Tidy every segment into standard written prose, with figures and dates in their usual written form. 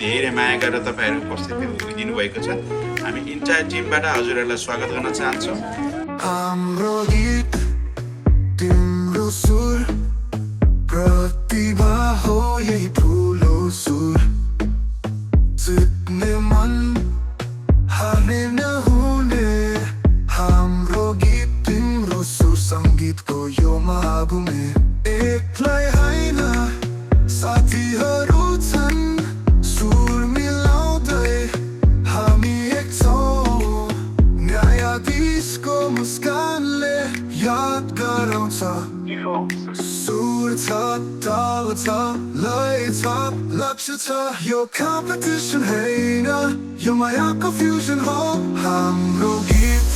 धेरै माया गरेर तपाईँहरू उपस्थिति दिनुभएको छ। हामी इन्टायर टिमबाट हजुरहरूलाई स्वागत गर्न चाहन्छौँ। हाम्रो गीत तिम्रो सुर प्रतिभा हो यही ठुलो सुर जित्ने मन हार्ने नहुने हाम्रो गीत तिम्रो सुर सङ्गीतको यो महाभूमि एक्लै होइन साथीहरू छन् सुर मिलाउँदै हामी एक छौँ न्यायाधीशको मुस्कानले याद गराउँछ सुर छ ताल छ लय छ लक्ष्य छ यो कम्पिटिसन होइन यो मायाको फ्युजन हो हाम्रो गीत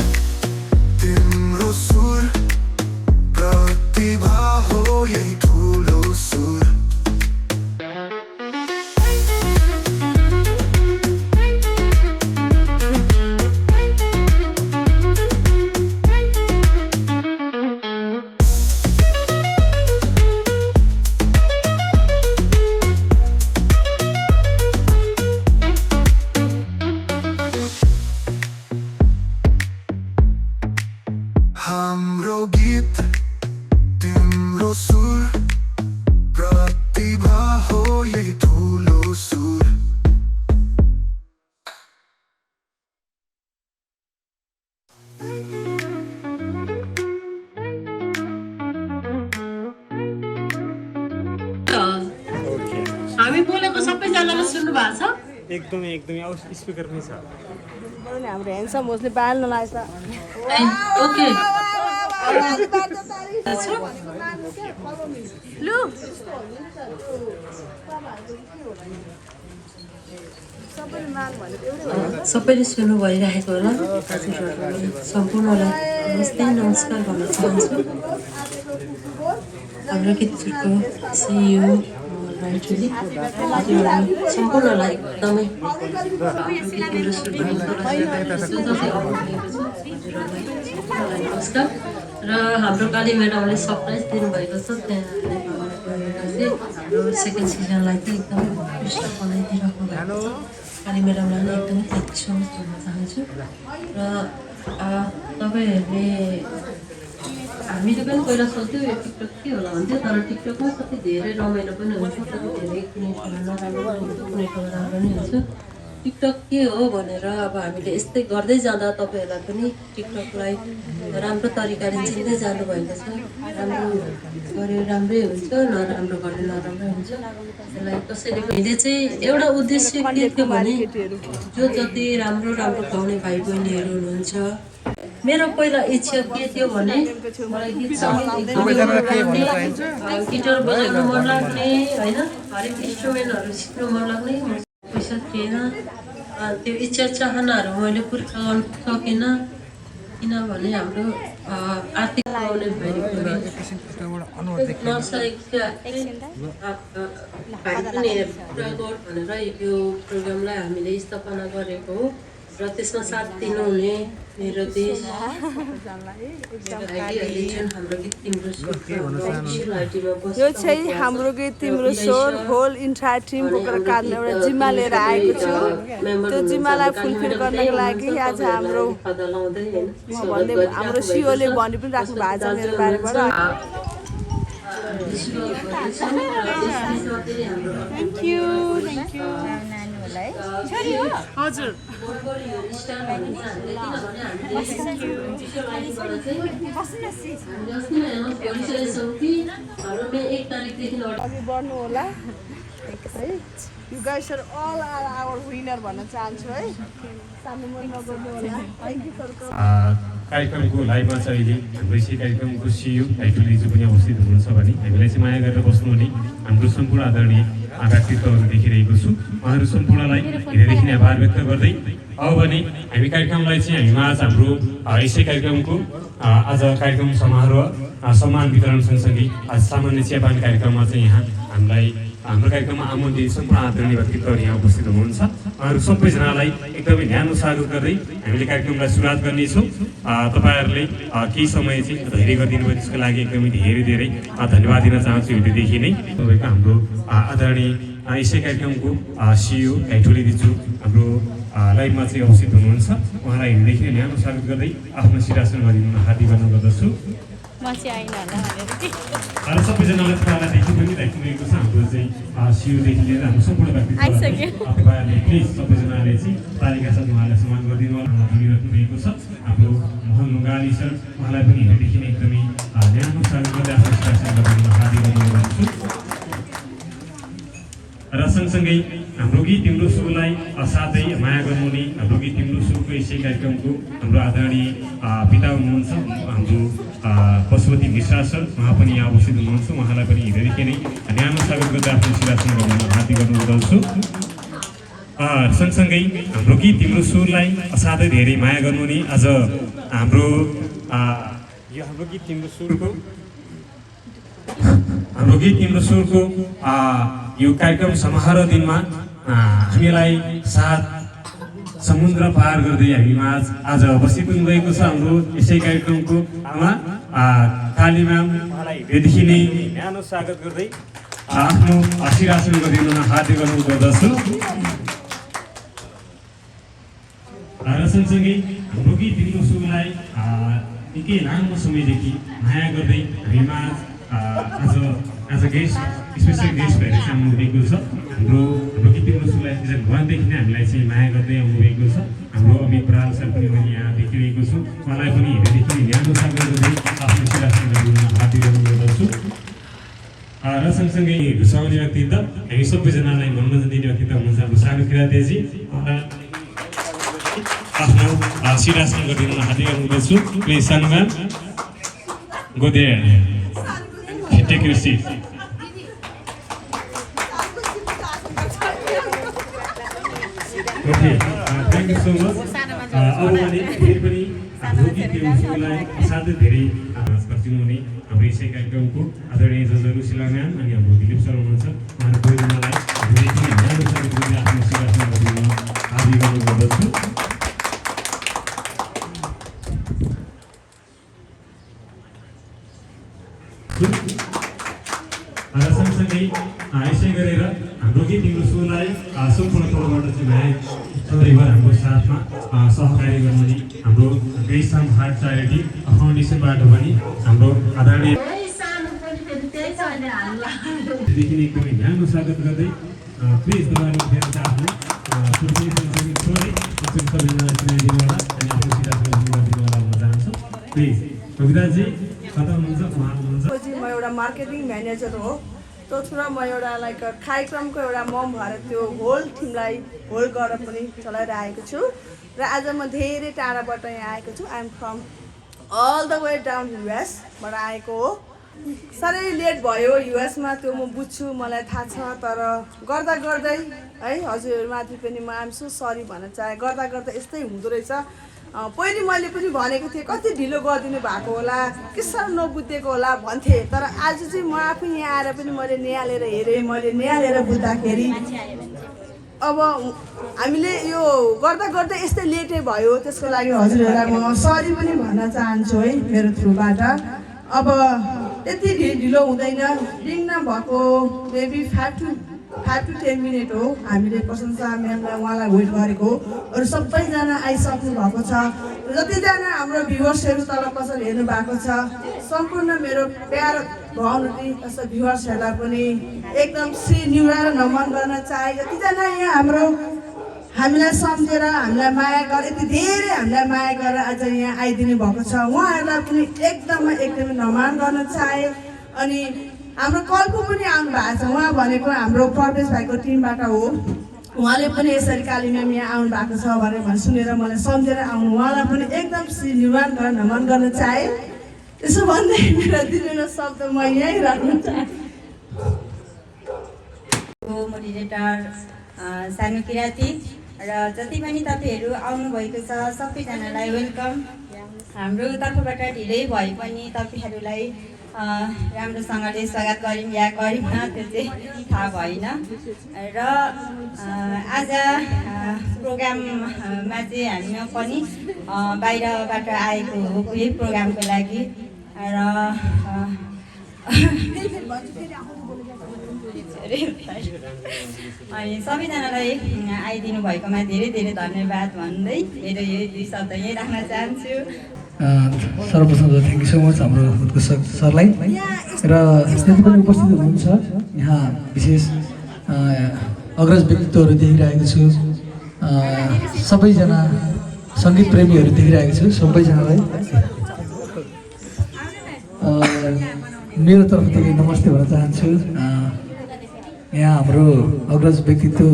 तिम्रो सुर प्रतिभा हो यही ठुलो सुर हाम्रो गीत तिम्रो सुर प्रतिभा हो यही ठुलो सुर हामी बोलेको सबैजनाले सुन्नु भएको छ? एकदमै स्पिकर पनि छ। हाम्रो ह्यान्डसम होस्टले बाल्न लाग्छ। ओके लु सबैले सुन्नु भइरहेको होला। सम्पूर्णलाई नमस्ते नमस्कार भन्न चाहन्छु। हाम्रो गीतको सियु सम्पूर्णलाई एकदमै नमस्कार। र हाम्रो काली म्याडमले सरप्राइज दिनुभएको छ। त्यहाँ हाम्रो सेकेन्ड सिजनलाई चाहिँ एकदमै उत्कृष्ट बनाइदिइराख्नु भएको छ। काली म्याडमलाई नै एकदमै थ्याङ्क सो मच भन्न चाहन्छु। र तपाईँहरूले हामीले पनि पहिला सोच्थ्यौँ यो टिकटक के होला भन्थ्यो, तर टिकटकमा कति धेरै रमाइलो पनि हुन्छ, कति धेरै कुनै ठाउँमा नराम्रो पनि हुन्छ, कुनै ठाउँमा राम्रो पनि हुन्छ। टिकटक के हो भनेर अब हामीले यस्तै गर्दै जाँदा तपाईँहरूलाई पनि टिकटकलाई राम्रो तरिकाले चिन्दै जानुभएको छ। राम्रो गऱ्यो राम्रै हुन्छ, नराम्रो गऱ्यो नराम्रै हुन्छ। त्यसलाई कसैले हामीले चाहिँ एउटा उद्देश्य के थियो भने जो जति राम्रो राम्रो गाउने भाइ बहिनीहरू हुनुहुन्छ, मेरो पहिला इच्छा के थियो भने मलाई गीत सङ्गीत गिटार बजाउन मन लाग्ने होइन, हरेक इन्स्ट्रुमेन्टहरू सिक्नु मन लाग्ने, पैसा थिएन। त्यो इच्छा चाहनाहरू मैले पुरा गर्न सकिनँ, किनभने हाम्रो आर्थिक प्रब्लम भएको भनेर यो प्रोग्रामलाई हामीले स्थापना गरेको हो। र त्यसमा साथ दिनुहुने मेरो देश यो चाहिँ हाम्रो गीत तिम्रो स्वर होल इन्टायर टिमको कारण एउटा जिम्मा लिएर आएको छु। त्यो जिम्मालाई फुलफिल गर्नको लागि आज हाम्रो सिओले भनि पनि राख्नु भएको छ मेरो बारेबाट। हजुर बढ्नु होला है। You guys are all our winner विनर भन्न चाहन्छु है। सानो मन नगर्नु होला। थ्याङ्क यू फर कार्यक्रमको लाइभमा चाहिँ अहिले हाम्रो यसै कार्यक्रमको सियु भाइटुलिजु पनि अवस्थित हुनुहुन्छ भने हामीलाई चाहिँ माया गरेर बस्नुहुने हाम्रो सम्पूर्ण आदरणीय व्यक्तित्वहरू देखिरहेको छु। उहाँहरू सम्पूर्णलाई हृदयदेखि नै आभार व्यक्त गर्दै अब भने हामी कार्यक्रमलाई चाहिँ हामीमा आज हाम्रो यसै कार्यक्रमको आज कार्यक्रम समारोह सम्मान वितरण सँगसँगै आज सामान्य चियापान कार्यक्रममा चाहिँ यहाँ हामीलाई हाम्रो कार्यक्रममा आमन्त्रित सम्पूर्ण आदरणीय व्यक्तित्वहरू यहाँ उपस्थित हुनुहुन्छ। उहाँहरू सबैजनालाई एकदमै न्यानो स्वागत गर्दै हामीले कार्यक्रमलाई सुरुवात गर्नेछौँ। तपाईँहरूले केही समय चाहिँ धैर्य गरिदिनु भयो, त्यसको लागि एकदमै धेरै धेरै धन्यवाद दिन चाहन्छु। हृदयदेखि नै तपाईँको हाम्रो आदरणीय यसै कार्यक्रमको सिइओ घाइटोली दिजु हाम्रो लाइभमा चाहिँ उपस्थित हुनुहुन्छ। उहाँलाई हिँड्दैदेखि नै न्यानो स्वागत गर्दै आफ्नो शिरासन गरिदिन हार्दिक अनुरोध गर्दछु। र सबैजनालाई तपाईँलाई देखि पनि राखिरहेको छ हाम्रो चाहिँ सिइओदेखि लिएर हाम्रो सम्पूर्ण व्यक्तित्व तपाईँहरूले प्लिज सबैजनाले चाहिँ तालिका साथ उहाँलाई सम्मान गरिदिनु भनिराख्नु भएको छ। हाम्रो मोहन लुङ्गाली सर उहाँलाई पनि हिँड्दैदेखि नै एकदमै न्यानो स्वागत गर्दै आफ्नो शिरासन गरिदिन हार्दिक अनुरोध गर्दछु। र सँगसँगै हाम्रो गीत तिम्रो सुरलाई असाध्यै माया गर्नुहुने हाम्रो गीत तिम्रो सुरको यसै कार्यक्रमको हाम्रो आदरणीय पिता हुनुहुन्छ हाम्रो पशुपति मिश्रा सर। उहाँ पनि यहाँ उपस्थित हुनुहुन्छ। उहाँलाई पनि हिँड्दैदेखि नै न्यानो स्वागत गर्दै आफ्नो शिरासन गर्न हार्दिक अनुरोध गर्छु। सँगसँगै हाम्रो गीत तिम्रो सुरलाई असाध्यै धेरै माया गर्नुहुने आज हाम्रो यो हाम्रो गीत तिम्रो सुरको यो कार्यक्रम समारोह दिनमा हामीलाई साथ समुद्र पार गर्दै हामीमा आज उपस्थित हुनुभएको छ हाम्रो यसै कार्यक्रमको आमा काली म्याम। उहाँलाई हेर्दैदेखि नै न्यानो स्वागत गर्दै आफ्नो आशीर्वाद गरिदिन हार्दिक अनुरोध गर्दछु। र सँगसँगै हाम्रो गीत तिम्रो सुरलाई निकै लामो समयदेखि माया गर्दै हामीमा आज गेस्ट स्पेसल गेस्ट भएर चाहिँ आउनुभएको छ। हाम्रो गीत तिम्रो सुरलाई सिजन 1 देखि नै हामीलाई चाहिँ माया गर्दै आउनुभएको छ। हाम्रो अमित बराल सर पनि मैले यहाँ देखिरहेको छु। उहाँलाई पनि हेर्दैदेखि न्यानो स्वागत गर्दै आफ्नो शिरासन गरिदिन हार्दिक अनुरोध गर्दछु। र सँगसँगै रुचाउने व्यक्तित्व हामी सबैजनालाई मनोरञ्जन दिने व्यक्तित्व हुनुहुन्छ हाम्रो सानो किरातेजी। आफ्नो शिरासन गरिदिन हार्दिक अनुरोध गर्छु। प्लिज सानो ma'am go there take your seat. Okay thank you so much. अब भने फेरि पनि हाम्रो गीत तिम्रो सुरलाई असाध्यै धेरै गरिदिनुहुने हाम्रो यसै कार्यक्रमको आदरणीय जजहरू शिला म्याम अनि हाम्रो दिलीप सर हुनुहुन्छ। उहाँहरू दुवैजनालाई न्यानो स्वागत गर्दै आफ्नो शिरासन गरिदिन हार्दिक अनुरोध गर्दछु। र सँगसँगै यसै गरेर हाम्रो गीत तिम्रो सुरलाई सम्पूर्ण तौरबाट चाहिँ माया सधैँभर हाम्रो साथमा सहकारी गर्नुहुने हाम्रो ग्रेसम हार्ट च्यारिटी फाउन्डेसनबाट पनि हाम्रो आदरणीय देखि नै एकदमै न्यानो स्वागत गर्दै प्लिज तपाईँहरू फेरि आफ्नो सबैजनालाई चिनाइदिनु होला अनि आफ्नो शिरासन गरिदिनु होला भन्न चाहन्छु। प्लिज कविताजी कता हुनुहुन्छ? उहाँ हुनुहुन्छ। म एउटा मार्केटिङ म्यानेजर हो। त्यो थ्रुमा म एउटा लाइक कार्यक्रमको एउटा मम भएर त्यो होल टिमलाई होल्ड गरेर पनि चलाइरहेको छु। र आज म धेरै टाढाबाट यहाँ आएको छु। I'm from all the way down युएसबाट आएको हो। साह्रै लेट भयो युएसमा, त्यो म बुझ्छु, मलाई थाहा छ। तर गर्दा गर्दै है हजुरहरूमाथि पनि म आइएम सो सरी भन्न चाहे। गर्दा गर्दा यस्तै हुँदो रहेछ। पहिले मैले पनि भनेको थिएँ कति ढिलो गरिदिनु भएको होला, के साह्रो नबुझेको होला भन्थेँ। तर आज चाहिँ म आफै यहाँ आएर पनि मैले निहालेर हेरेँ। मैले निहालेर बुझ्दाखेरि अब हामीले यो गर्दा गर्दा यस्तै लेटै भयो। त्यसको लागि हजुरहरूलाई म सरी पनि भन्न चाहन्छु है मेरो थ्रुबाट। अब त्यति ढिलो हुँदैन। डिङ्ना भएको मेबी 5 to 10 मिनट हो। हामीले प्रशंसा म्यामलाई उहाँलाई वेट गरेको। अरू सबैजना आइसक्नु भएको छ। जतिजना हाम्रो भ्युवर्सहरू तल पसल हेर्नु भएको छ, सम्पूर्ण मेरो प्यार भाउनुटी जस्तो भ्युवर्सहरूलाई पनि एकदम श्री निवार नमन गर्न चाहे। जतिजना यहाँ हाम्रो हामीलाई सम्झेर हामीलाई माया गरेर यति धेरै हामीलाई माया गरेर आज यहाँ आइदिनु भएको छ, उहाँहरूलाई पनि एकदमै नमन गर्न चाहे। अनि हाम्रो कल्पु पनि आउनु भएको छ। उहाँ भनेको हाम्रो प्रवेश भाइको टिमबाट हो। उहाँले पनि यसरी काली म्याम यहाँ आउनु भएको छ भनेर सुनेर मलाई सम्झेर आउनु, उहाँलाई पनि एकदम श्री निवान गरेर नमन गर्न चाहे। त्यसो भन्दै मेरो दिनु शब्द म यहीँ राख्न चाहे। मोडिरेटर सानो किराती र जति पनि तपाईँहरू आउनुभएको छ सबैजनालाई वेलकम। हाम्रो तर्फबाट ढिलै भए पनि तपाईँहरूलाई राम्रोसँगले स्वागत गऱ्यौँ या गरिनँ त्यो चाहिँ थाहा भएन। र आज प्रोग्राममा चाहिँ हामी पनि बाहिरबाट आएको हो यही प्रोग्रामको लागि। र भन्छु फेरि आफूले बोलेको अनि सबैजनालाई आइदिनु भएकोमा धेरै धेरै धन्यवाद भन्दै मेरो यो 2 शब्द यही राख्न चाहन्छु। सर्वप्रथम त थ्याङ्क यू सो मच हाम्रो उत्कृष्ट सरलाई र जति पनि उपस्थित हुनुहुन्छ यहाँ विशेष अग्रज व्यक्तित्वहरू देखिरहेको छु, सबैजना सङ्गीत प्रेमीहरू देखिरहेको छु, सबैजनालाई मेरो तर्फदेखि नमस्ते भन्न चाहन्छु। यहाँ हाम्रो अग्रज व्यक्तित्व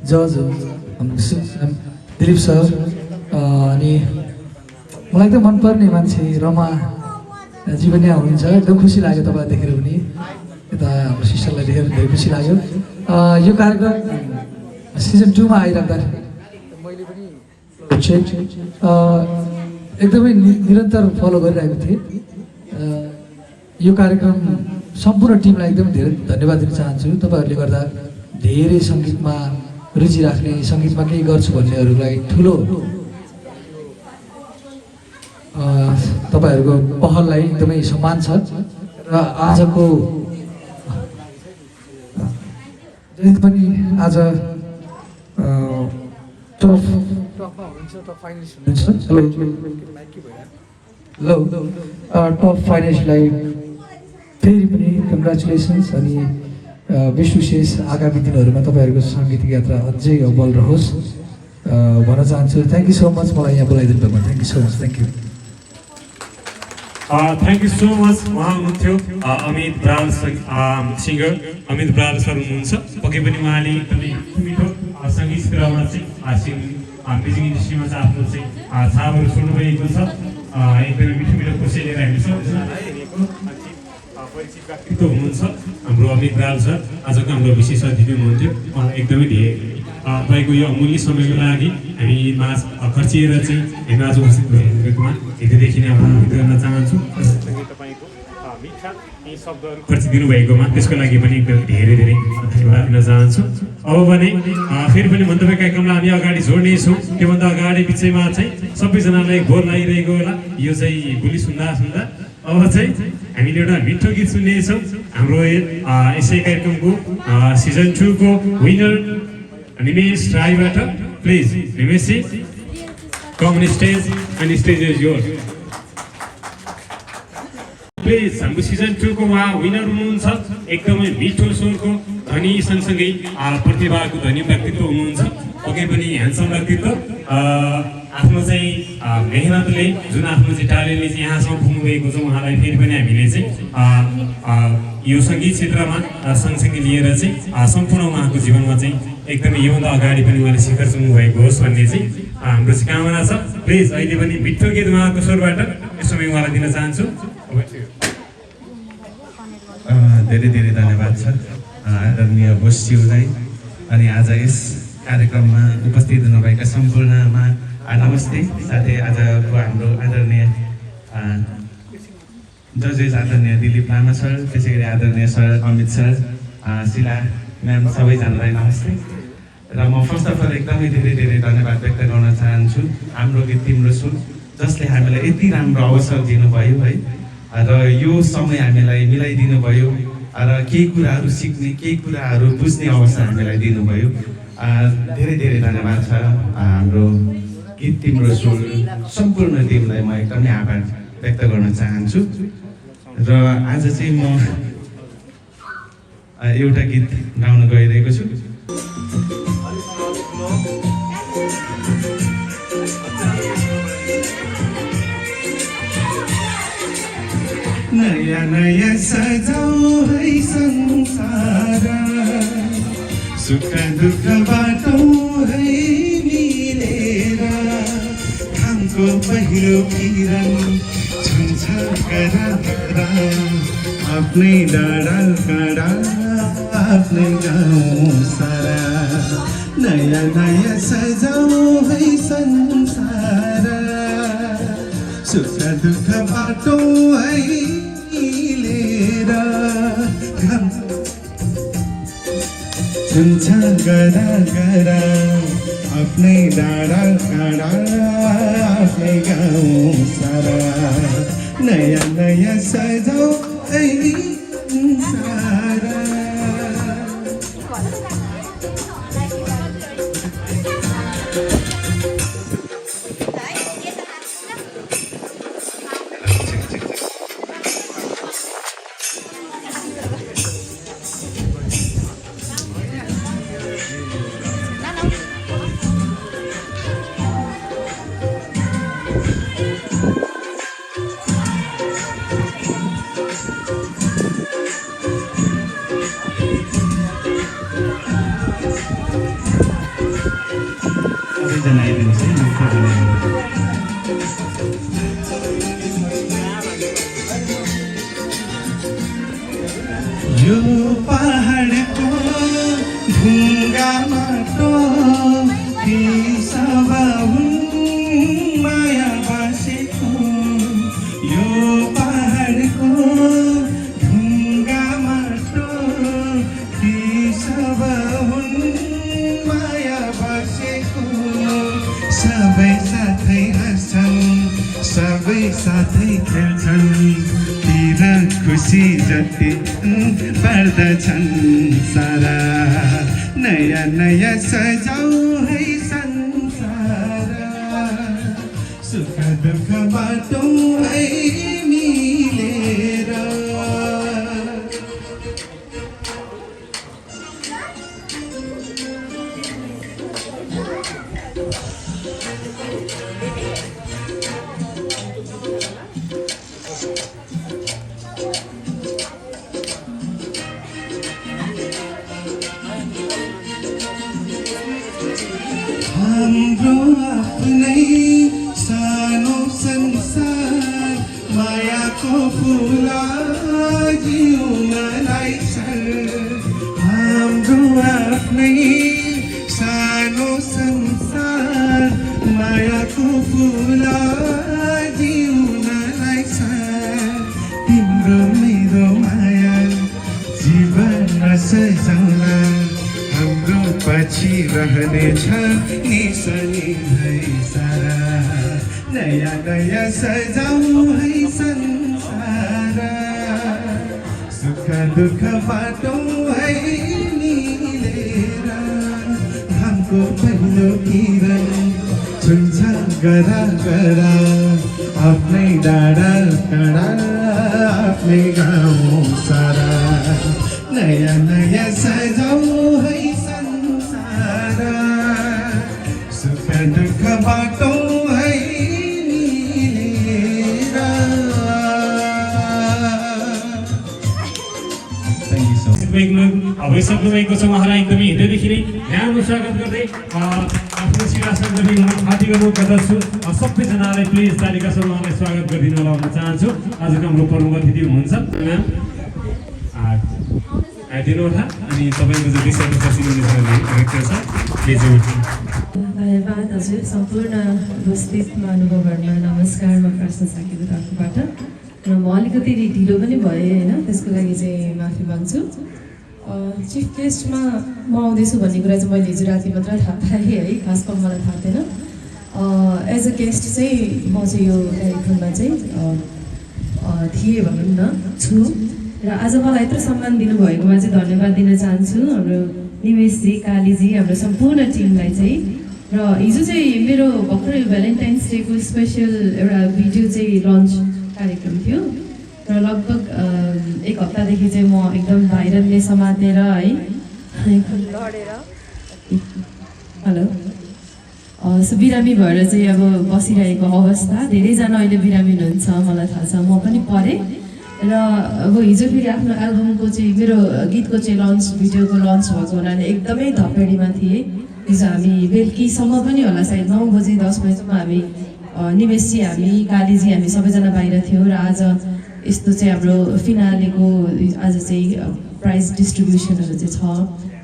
जज दिलीप सर अनि मलाई एकदम मनपर्ने मान्छे रमा जीवन यहाँ हुनुहुन्छ, एकदम खुसी लाग्यो तपाईँलाई देखेर पनि, यता हाम्रो सिस्टरलाई देखेर धेरै खुसी लाग्यो। यो कार्यक्रम सिजन 2 मा आइराख्दा मैले पनि एकदमै निरन्तर फलो गरिरहेको थिएँ। यो कार्यक्रम सम्पूर्ण टिमलाई एकदमै धेरै धन्यवाद दिन चाहन्छु। तपाईँहरूले गर्दा धेरै सङ्गीतमा रुचि राख्ने, सङ्गीतमा केही गर्छु भन्नेहरूलाई ठुलो तपाईँहरूको पहललाई एकदमै सम्मान छ र आजको जति पनि आज टप फाइनेन्सलाई फेरि पनि कङ्ग्रेचुलेसन्स अनि बेस्ट विशेष आगामी दिनहरूमा तपाईँहरूको साङ्गीतिक यात्रा अझै अब्बल रहोस् भन्न चाहन्छु। थ्याङ्क यू सो मच मलाई यहाँ बोलाइदिनु भएको, thank you so much. Thank you. Thank you so much. उहाँ हुनुहुन्थ्यो अमित बराल सिङ्गर अमित बराल सर हुनुहुन्छ। पक्कै पनि उहाँले एकदमै मिठो सङ्गीत क्षेत्रमा चाहिँ म्युजिक इन्डस्ट्रीमा चाहिँ आफ्नो चाहिँ छापहरू छोड्नुभएको छ। एकदमै मिठो मिठो खुसी लिएर हामी सबैजना परिचित व्यक्तित्व हुनुहुन्छ हाम्रो अमित बराल सर। आजको हाम्रो विशेष अतिथि हुनुहुन्थ्यो। एकदमै धेरै तपाईँको यो अमूल्य समयको लागि हामी माझ खर्चिएर चाहिँ हेर्न आज उपस्थित भइरहेकोमा धेरैदेखि नै अनुरोध गर्न चाहन्छु। तपाईँको मिठा यी शब्दहरू खर्चिदिनु भएकोमा त्यसको लागि पनि एकदम धेरै धेरै धन्यवाद दिन चाहन्छु। अब भने फेरि पनि मन्तव्य कार्यक्रमलाई हामी अगाडि जोड्नेछौँ। त्योभन्दा अगाडि बिचैमा चाहिँ सबैजनालाई घोर लागिरहेको होला। यो चाहिँ बोली सुन्दा सुन्दा अब चाहिँ हामीले एउटा मिठो गीत सुन्नेछौँ। हाम्रो यसै कार्यक्रमको सिजन 2 को विनर निमेश राईबाट। Please Nimesh ji come on stage and stage is yours. Please हाम्रो सिजन 2 को उहाँ विनर हुनुहुन्छ। एकदमै मिठो स्वरको धनी सँगसँगै प्रतिभाको धनी व्यक्तित्व हुनुहुन्छ। पक्कै पनि ह्यान्डसम व्यक्तित्व। आफ्नो चाहिँ मेहनतले जुन आफ्नो चाहिँ ट्यालेन्टले चाहिँ यहाँसम्म पुग्नुभएको छ उहाँलाई फेरि पनि हामीले चाहिँ यो सङ्गीत क्षेत्रमा सँगसँगै लिएर चाहिँ सम्पूर्ण उहाँको जीवनमा चाहिँ एकदमै योभन्दा अगाडि पनि उहाँले शिखर छुनु भएको होस् भन्ने चाहिँ हाम्रो चाहिँ कामना छ। प्लिज अहिले पनि मिठो गीत उहाँको स्वरबाट यस समय उहाँलाई दिन चाहन्छु। धेरै धेरै धन्यवाद छ आदरणीय बोसज्यूलाई अनि आज यस कार्यक्रममा उपस्थित हुनुभएका सम्पूर्णमा नमस्ते। साथै आजको हाम्रो आदरणीय जजेस आदरणीय दिलीप लामा सर, त्यसै गरी आदरणीय सर अमित सर, शिला म्याम सबैजनालाई नमस्ते। र म फर्स्ट अफ अल एकदमै धेरै धेरै धन्यवाद व्यक्त गर्न चाहन्छु हाम्रो गीत तिम्रो सुर जसले हामीलाई यति राम्रो अवसर दिनुभयो है र यो समय हामीलाई मिलाइदिनु भयो र केही कुराहरू सिक्ने केही कुराहरू बुझ्ने अवसर हामीलाई दिनुभयो। धेरै धेरै धन्यवाद छ हाम्रो गीत तिम्रो सुर सम्पूर्ण टिमलाई म एकदमै आभार व्यक्त गर्न चाहन्छु। र आज चाहिँ म एउटा गीत गाउन गइरहेको छु। नयाँ नयाँ सजाऊ है संसार, सुख दुःख बाटौँ है मिलेर, घामको पहिलो किरण छुन्छ गरा आफ्नै डाँडा काँडा आफ्नै गाउँ सारा। नयाँ नयाँ सजाऊ है संसार, सुख दुःख बाटौँ है मिलेर, घाम छुन्छ गरा गरा आफ्नै डाँडा काँडा आफ्नै गाउँ सारा। नयाँ नयाँ सजाऊ है संसार सबैजना आइदिनुहोस् है मुख्य बनाइदिनु यो पहाडको ढुङ्गामा ती सब माया बसेको यो पहाडको ढुङ्गामा ती सब माया बसेको सबै साथै हाँस्छन् सबै साथै खेल्छन् तिर खुसी जति पर्दछन् सारा नयाँ नयाँ सजाऊ है संसार सुख दुःख बाटौँ है मिलेर हाम्रो आफ्नै सानो संसार मायाको फुला जिउनलाई हाम्रो आफ्नै सानो संसार मायाको फुला जिउनलाई तिम्रो मेरो माया जीवन सजाउला हाम्रो पछि रहनेछ निसनी है सारा नयाँ नयाँ सजाऊ है संसार सुख दुःख बाटौँ है मिलेर घामको पहिलो किरण छुन्छ गरा गरा आफ्नै डाँडा काँडा आफ्नै गाउँ सारा नयाँ नयाँ सजाऊ है संसार सुख दुःख बाटौँ है मिलेर भइसक्नु भएको छ उहाँलाई एकदमै हृदयदेखि नै न्यानो स्वागत गर्दै आफ्नो सिंहासन माथि गर्नु गर्दछु सबैजनालाई प्लिज तालिका सर उहाँलाई स्वागत गरिदिनु होला भन्न चाहन्छु आजको हाम्रो प्रमुख अतिथि हुनुहुन्छ म्याम आइदिनु होला अनि तपाईँको जो विषयमा प्रसिद्ध छ प्लिज धन्यवाद हजुर सम्पूर्ण उपस्थित महानुभावहरूमा नमस्कार म प्रश्न साकीको तर्फबाट र म अलिकति ढिलो पनि भएँ होइन त्यसको लागि चाहिँ माफी माग्छु चिफ गेस्टमा म आउँदैछु भन्ने कुरा चाहिँ मैले हिजो राति मात्र थाहा पाएँ है खासमा मलाई थाहा थिएन एज अ गेस्ट चाहिँ म चाहिँ यो कार्यक्रममा चाहिँ थिएँ भनौँ न छु र आज मलाई यत्रो सम्मान दिनुभएकोमा चाहिँ धन्यवाद दिन चाहन्छु हाम्रो निमेशजी कालीजी हाम्रो सम्पूर्ण टिमलाई चाहिँ र हिजो चाहिँ मेरो भर्खरै भ्यालेन्टाइन्स डेको स्पेसल एउटा भिडियो चाहिँ लन्च कार्यक्रम थियो र लगभग एक हप्तादेखि चाहिँ म एकदम भाइरलले समातेर है हेलो सो बिरामी भएर चाहिँ अब बसिरहेको अवस्था धेरैजना अहिले बिरामी हुनुहुन्छ मलाई थाहा छ म पनि परेँ र अब हिजो फेरि आफ्नो एल्बमको चाहिँ मेरो गीतको चाहिँ लन्च भिडियोको लन्च भएको हुनाले एकदमै धपेडीमा थिएँ हिजो हामी बेलुकीसम्म पनि होला सायद 9 बजे 10 बजीसम्म हामी निमेशजी हामी कालीजी हामी सबैजना बाहिर थियौँ र आज यस्तो चाहिँ हाम्रो फिनालेको आज चाहिँ प्राइज डिस्ट्रिब्युसनहरू चाहिँ छ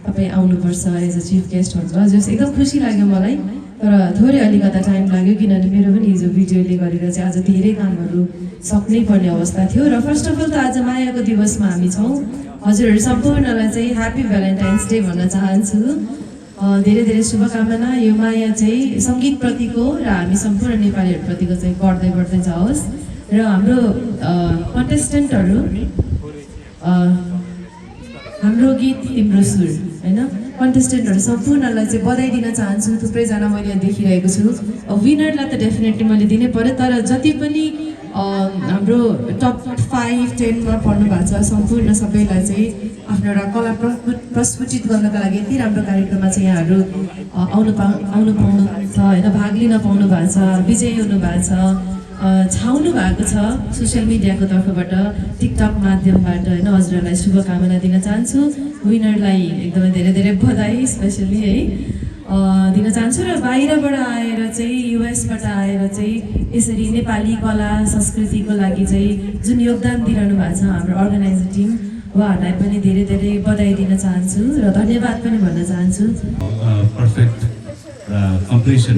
तपाईँ आउनुपर्छ एज अ चिफ गेस्टहरू हजुर एकदम खुसी लाग्यो मलाई तर थोरै अलिकता टाइम लाग्यो किनभने मेरो पनि हिजो भिडियोले गरेर चाहिँ आज धेरै कामहरू सक्नै पर्ने अवस्था थियो र फर्स्ट अफ अल त आज मायाको दिवसमा हामी छौँ हजुरहरू सम्पूर्णलाई चाहिँ ह्याप्पी भ्यालेन्टाइन्स डे भन्न चाहन्छु धेरै धेरै शुभकामना यो माया चाहिँ सङ्गीतप्रतिको र हामी सम्पूर्ण नेपालीहरूप्रतिको चाहिँ बढ्दै बढ्दै जाओस् र हाम्रो कन्टेस्टेन्टहरू हाम्रो गीत तिम्रो सुर होइन कन्टेस्टेन्टहरू सम्पूर्णलाई चाहिँ बधाई दिन चाहन्छु। थुप्रैजना मैले देखिरहेको छु। विनरलाई त डेफिनेटली मैले दिनै पर्यो, तर जति पनि हाम्रो टप 5-10मा पढ्नु भएको छ सम्पूर्ण सबैलाई चाहिँ आफ्नो एउटा कला प्रस्फुटित गर्नको लागि यति राम्रो कार्यक्रममा चाहिँ यहाँहरू आउनु पाउनु छ होइन, भाग लिन पाउनु भएको छ, विजयी हुनु भएको छ, छाउनु भएको छ सोसियल मिडियाको तर्फबाट, टिकटक माध्यमबाट होइन। हजुरहरूलाई शुभकामना दिन चाहन्छु। विनरलाई एकदमै धेरै धेरै बधाई स्पेसली है दिन चाहन्छु। र बाहिरबाट आएर चाहिँ युएसबाट आएर चाहिँ यसरी नेपाली कला संस्कृतिको लागि चाहिँ जुन योगदान दिइरहनु भएको छ हाम्रो अर्गनाइजर टिम, उहाँहरूलाई पनि धेरै धेरै बधाई दिन चाहन्छु र धन्यवाद पनि भन्न चाहन्छु। पर्फेक्ट कम्प्लिसन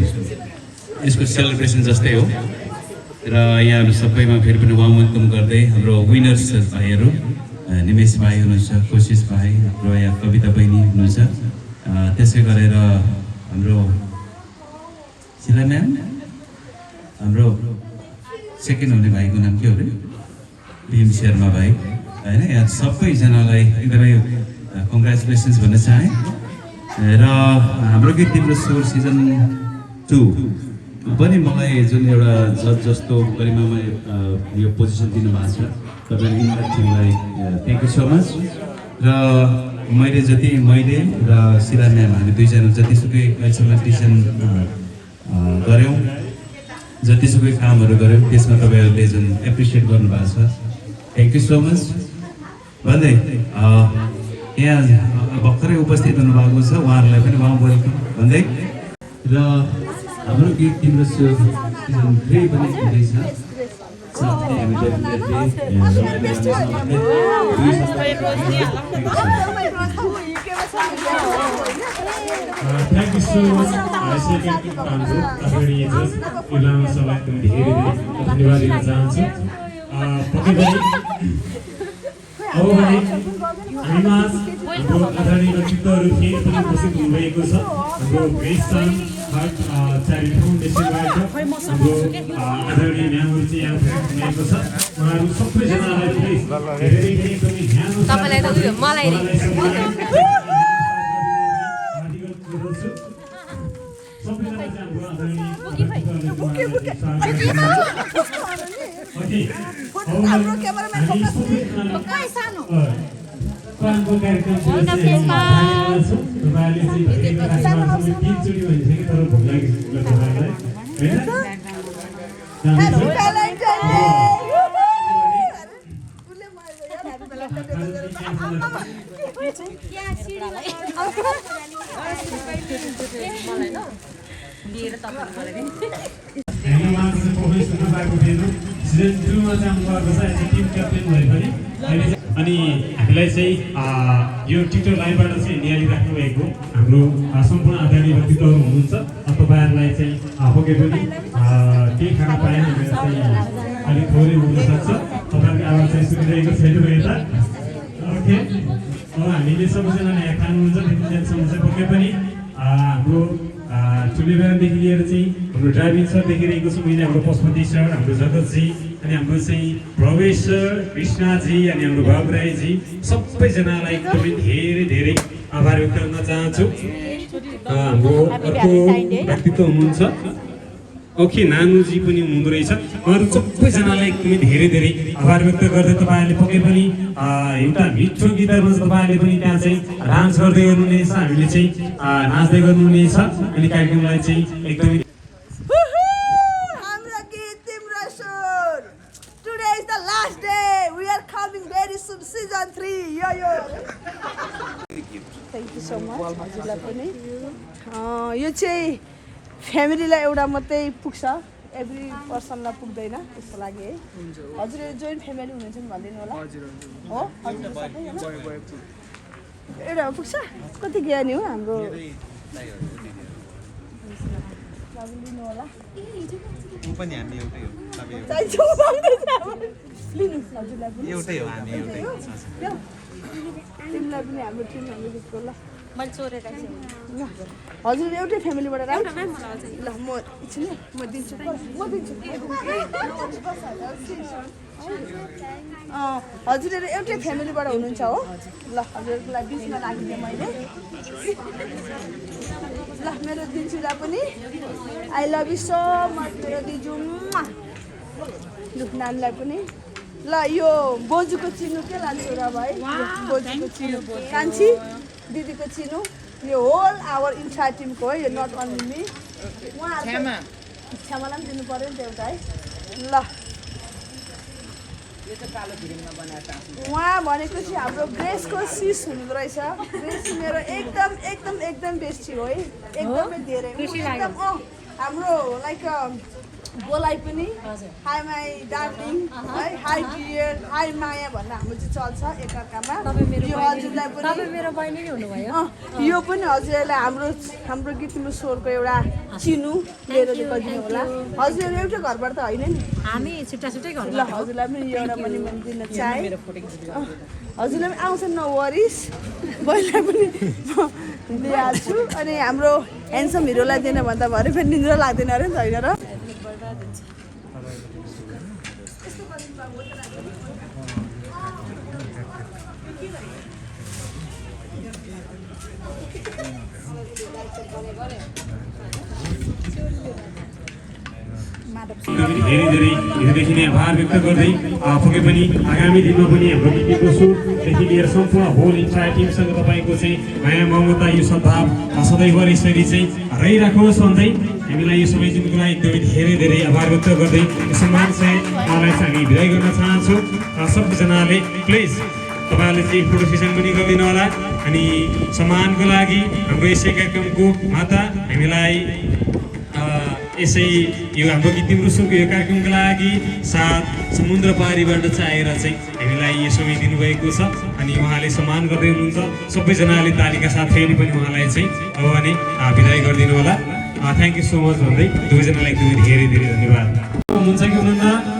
यसको सेलिब्रेसन जस्तै हो र यहाँहरू सबैमा फेरि पनि वार्म वेलकम गर्दै हाम्रो विनर्स भाइहरू निमेश भाइ हुनुहुन्छ, कोशिश भाइ, हाम्रो यहाँ कविता बहिनी हुनुहुन्छ, त्यसै गरेर हाम्रो शिला म्याम, हाम्रो सेकेन्ड हुने भाइको नाम के हो अरे भीम शर्मा भाइ होइन। यहाँ सबैजनालाई एकदमै कङ्ग्रेचुलेसन्स भन्न चाहेँ। र हाम्रो गीत तिम्रो सुर सिजन 2 पनि मलाई जुन एउटा जज जस्तो गरिमामा यो पोजिसन दिनुभएको छ, तपाईँको इन्भाइट टिमलाई थ्याङ्क यू सो मच। र मैले र शिला म्याम हामी दुईजना जतिसुकै एक्सपेरिमेन्टेसन गऱ्यौँ, जतिसुकै कामहरू गऱ्यौँ, त्यसमा तपाईँहरूले जुन एप्रिसिएट गर्नुभएको छ, थ्याङ्क यू सो मच भन्दै यहाँ भर्खरै उपस्थित हुनुभएको छ उहाँहरूलाई पनि वार्म वेलकम भन्दै र हाम्रो गीत तिम्रो सुर सिजन 3 पनि हुँदैछ। Thank you so much. Second हाम्रो अगाडि यो लामो समयको धेरै धेरै धन्यवाद दिन चाहन्छु। पक्कै पनि अब भने हामीमा हाम्रो आदरणीय व्यक्तित्वहरू फेरि पनि उपस्थित हुनुभएको छ। हाम्रो ग्रेसन हार्ट च्यारिटी फाउन्डेसनबाट हाम्रो आदरणीय म्यामहरू चाहिँ यहाँ उपस्थित हुनुभएको छ। उहाँहरू सबैजनालाई प्लिज धेरै धेरै एकदमै ध्यान तपाईँलाई त मलाई अनि हामीलाई चाहिँ यो टिकटक लाइभबाट चाहिँ निहालिराख्नु भएको हाम्रो सम्पूर्ण आदरणीय व्यक्तित्वहरू हुनुहुन्छ। तपाईँहरूलाई चाहिँ पक्कै पनि केही खान पाएन भने चाहिँ अलिक थोरै हुनसक्छ। तपाईँहरूको आवाज चाहिँ सुनिरहेको छैन यता। ओके, अब हामीले सबैजनाले यहाँ खानुहुन्छ त्यतिसम्म चाहिँ पक्कै पनि हाम्रो चुलेबारदेखि लिएर चाहिँ हाम्रो ड्राइभिङ सर देखिरहेको छु मैले, हाम्रो पशुपति सर, हाम्रो जगतजी, अनि हाम्रो चाहिँ प्रवेश सर, कृष्णजी, अनि हाम्रो भगराईजी, सबैजनालाई एकदमै धेरै धेरै आभार व्यक्त गर्न चाहन्छु। हाम्रो अर्को व्यक्तित्व हुनुहुन्छ ओके नानुजी पनि हुनुहुँदो रहेछ। उहाँहरू सबैजनालाई एकदमै धेरै धेरै आभार व्यक्त गर्दै तपाईँहरूले पक्कै पनि एउटा मिठो गीतहरूमा तपाईँहरूले पनि त्यहाँ चाहिँ डान्स गर्दै गर्नुहुनेछ, हामीले चाहिँ नाच्दै गर्नुहुनेछ। अनि कार्यक्रमलाई चाहिँ एकदमै हाम्रो गीत तिम्रो सुर today is the last day, we are coming very soon season 3 यो थ्याङ्क यू सो मच हजुरलाई पनि। यो चाहिँ फ्यामिलीलाई एउटा मात्रै पुग्छ, एभ्री पर्सनलाई पुग्दैन, त्यसको लागि है। हजुर जोइन्ट फ्यामिली हुनुहुन्छ नि भनिदिनु होला। हो एउटा पुग्छ, कति ज्ञानी हो हाम्रो लिनु होला। पनि हामी एउटै हो, एउटै हो, हामी एउटै तिमीलाई पनि हाम्रो टिम हाम्रो गीतको ल मैले चोरेर हजुर एउटै फ्यामिलीबाट राइट ल म एकछिन म दिन्छु हजुरहरू एउटै फ्यामिलीबाट हुनुहुन्छ हो ल हजुरहरूको लागि बिचमा राखिदिएँ मैले ल मेरो दिजुलाई पनि I love you so much मेरो दिजु नानीलाई पनि ल यो बोजूको चिनो के लान्छु र भाइ बोजूको चिनो कान्छी दिदीको चिनो यो होल आवर इन्टायर टिमको हो यो नट ओन्ली मी क्षमालाई पनि दिनु पऱ्यो नि त एउटा है ल उहाँ भनेपछि हाम्रो ग्रेसको सिस हुनुहुँदो रहेछ ग्रेस मेरो एकदम बेस्टी हो है एकदमै धेरै एकदम हाम्रो लाइक बोलाइ पनि हाई माई डार्लिङ है हाई डियर हाई माया भन्न हाम्रो चाहिँ चल्छ एकअर्कामा यो हजुरलाई पनि मेरो बहिनी नै हुनुभयो यो पनि हजुरलाई हाम्रो गीत तिम्रो स्वरको एउटा चिनु लिएर गरिदिनु होला हजुरहरू एउटै घरबाट त होइन नि हामी छुट्टा छुट्टै घर ल हजुरलाई पनि एउटा पनि मैले दिन चाहेँ हजुरलाई पनि आउँछ न वरिस बहिनीलाई पनि दिइहाल्छु अनि हाम्रो ह्यान्डसम हिरोलाई दिने भन्दा भरे फेरि निन्द्रा लाग्दैन अरे नि त होइन र धेरै यसदेखि नै आभार व्यक्त गर्दै पक्कै पनि आगामी दिनमा पनि हाम्रो गीतको सुरदेखि लिएर सम्पूर्ण होल इन्टायर टिमसँग तपाईँको चाहिँ माया ममता यो सद्भाव सदैव यसरी चाहिँ रहिराखोस् भन्दै हामीलाई यो समय दिनुको लागि एकदमै धेरै आभार व्यक्त गर्दै यो सम्मान चाहिँ उहाँलाई चाहिँ हामी विदाई गर्न चाहन्छौँ सबैजनाले प्लिज तपाईँहरूले चाहिँ फोटो सेसन पनि गरिदिनु होला अनि सम्मानको लागि हाम्रो यसै कार्यक्रमको माता हामीलाई यसै यो हाम्रो गीत तिम्रो सुरको यो कार्यक्रमको लागि साथ समुद्र पारीबाट चाहिँ आएर चाहिँ हामीलाई यो समय दिनुभएको छ अनि उहाँले सम्मान गर्दै हुनुहुन्छ सबैजनाले तालीका साथ फेरि पनि उहाँलाई चाहिँ अब भने विदाई गरिदिनु होला थ्याङ्क यू सो मच भन्दै दुवैजनालाई एकदमै धेरै धन्यवाद हुन्छ कि हुनुहुन्न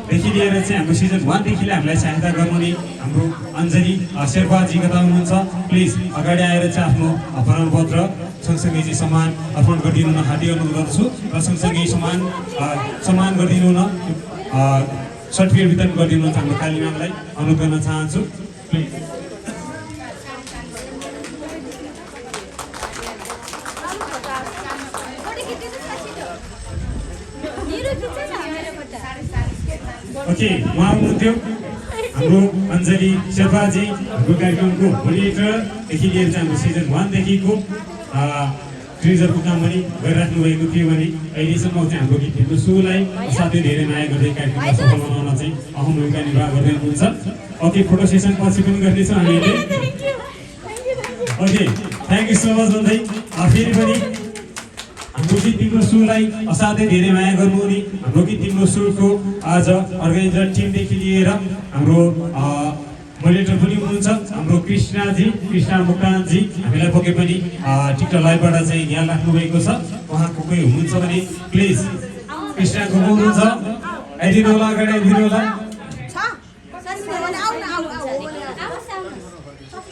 देखि लिएर चाहिँ हाम्रो सिजन 1 देखि हामीलाई सहायता गर्नुहुने हाम्रो अञ्जली शेर्पाजी कता हुनुहुन्छ प्लिज अगाडि आएर चाहिँ आफ्नो प्रमाणपत्र सँगसँगै चाहिँ सम्मान अर्पण गरिदिनु न हार्दिक अनुरोध गर्छु र सँगसँगै सम्मान गरिदिनु न सर्टिफिकेट वितरण गरिदिनु हुन्छ हाम्रो काली म्यामलाई अनुरोध गर्न चाहन्छु प्लिज ओके उहाँ हुनुहुन्थ्यो हाम्रो अञ्जली शेर्पाजी हाम्रो कार्यक्रमको मोनिटरदेखि लिएर चाहिँ हाम्रो सिजन 1 देखिको ट्रिजरको काम पनि गरिराख्नु भएको थियो भने अहिलेसम्म चाहिँ हाम्रो गीत तिम्रो सुरलाई साथै धेरै माया गर्दै कार्यक्रमलाई सफल बनाउन चाहिँ अहम भूमिका निर्वाह गर्दै हुनुहुन्छ ओके फोटो सेसन पछि पनि गर्नेछौँ हामीले okay thank you so much भन्दै फेरि पनि हाम्रो गीत तिम्रो सुरलाई असाध्यै धेरै माया गर्नुहुने हाम्रो गीत तिम्रो सुरको आज अर्गनाइजर टिमदेखि लिएर हाम्रो मोडेरेटर पनि हुनुहुन्छ हाम्रो कृष्णा मुक्तानजी हामीलाई पक्कै पनि टिकटक लाइभबाट चाहिँ ध्यान राख्नुभएको छ। उहाँको कोही हुनुहुन्छ भने प्लिज कृष्णको हुनुहुन्छ आइदिनु होला, अगाडि आइदिनु होला,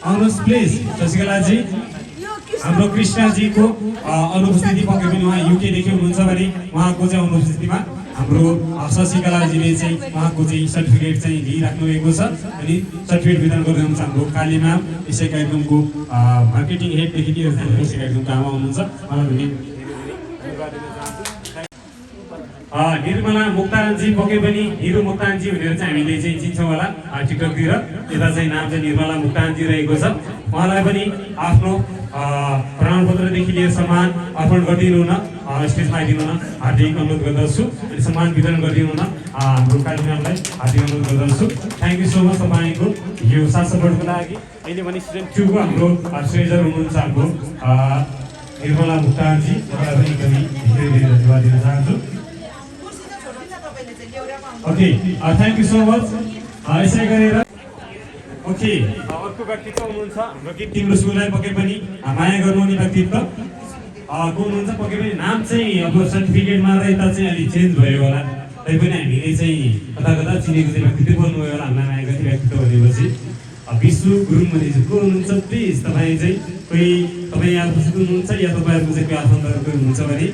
आउनुहोस् प्लिज। शशिकलाजी हाम्रो कृष्णजीको अनुपस्थिति पक्कै पनि उहाँ युकेदेखि हुनुहुन्छ भने उहाँको चाहिँ अनुपस्थितिमा हाम्रो शशिकलाजीले चाहिँ उहाँको चाहिँ सर्टिफिकेट चाहिँ लिइराख्नु भएको छ अनि सर्टिफिकेट वितरण गर्दै हुनुहुन्छ हाम्रो काली म्याम। यसै कार्यक्रमको मार्केटिङ हेडदेखि लिएर यसै कार्यक्रमको आमा हुनुहुन्छ उहाँलाई निर्मला मुक्तानजी पक्कै पनि हिरो मुक्तानजी भनेर चाहिँ हामीले चाहिँ चिन्छौँ होला टिकटकतिर। यता चाहिँ नाम चाहिँ निर्मला मुक्तानजी रहेको छ। उहाँलाई पनि आफ्नो प्रमाणपत्रदेखि लिएर सम्मान अर्पण गरिदिनु हुन स्टेजमा आइदिनु हुन हार्दिक अनुरोध गर्दछु अनि सम्मान वितरण गरिदिनु हुन हाम्रो कार्यक्रमलाई हार्दिक अनुरोध गर्दछु। थ्याङ्क यू सो मच तपाईँको यो साथ सपोर्टको लागि। अहिले भने सिजन 2 को हाम्रो ट्रेजर हुनुहुन्छ हाम्रो निर्मला मुक्तानजी, उहाँलाई पनि एकदमै धेरै धेरै धन्यवाद दिन चाहन्छु। Okay thank you so much. यसै गरेर ओके अर्को व्यक्तित्व हुनुहुन्छ हाम्रो गीत तिम्रो सुरलाई पक्कै पनि माया गर्नुहुने व्यक्तित्व को हुनुहुन्छ। पक्कै पनि नाम चाहिँ अब सर्टिफिकेटमा र यता चाहिँ अलिक चेन्ज भयो होला, तैपनि हामीले चाहिँ कता कता चिनेको चाहिँ व्यक्तित्व बोल्नुभयो होला। हामीलाई माया गर्ने व्यक्तित्व भनेपछि विश्व गुरुङ भनेपछि को हुनुहुन्छ प्लिज तपाईँ चाहिँ कोही तपाईँ यहाँ उपस्थित हुनुहुन्छ या तपाईँहरूको चाहिँ कोही आफन्तहरू कोही हुनुहुन्छ भने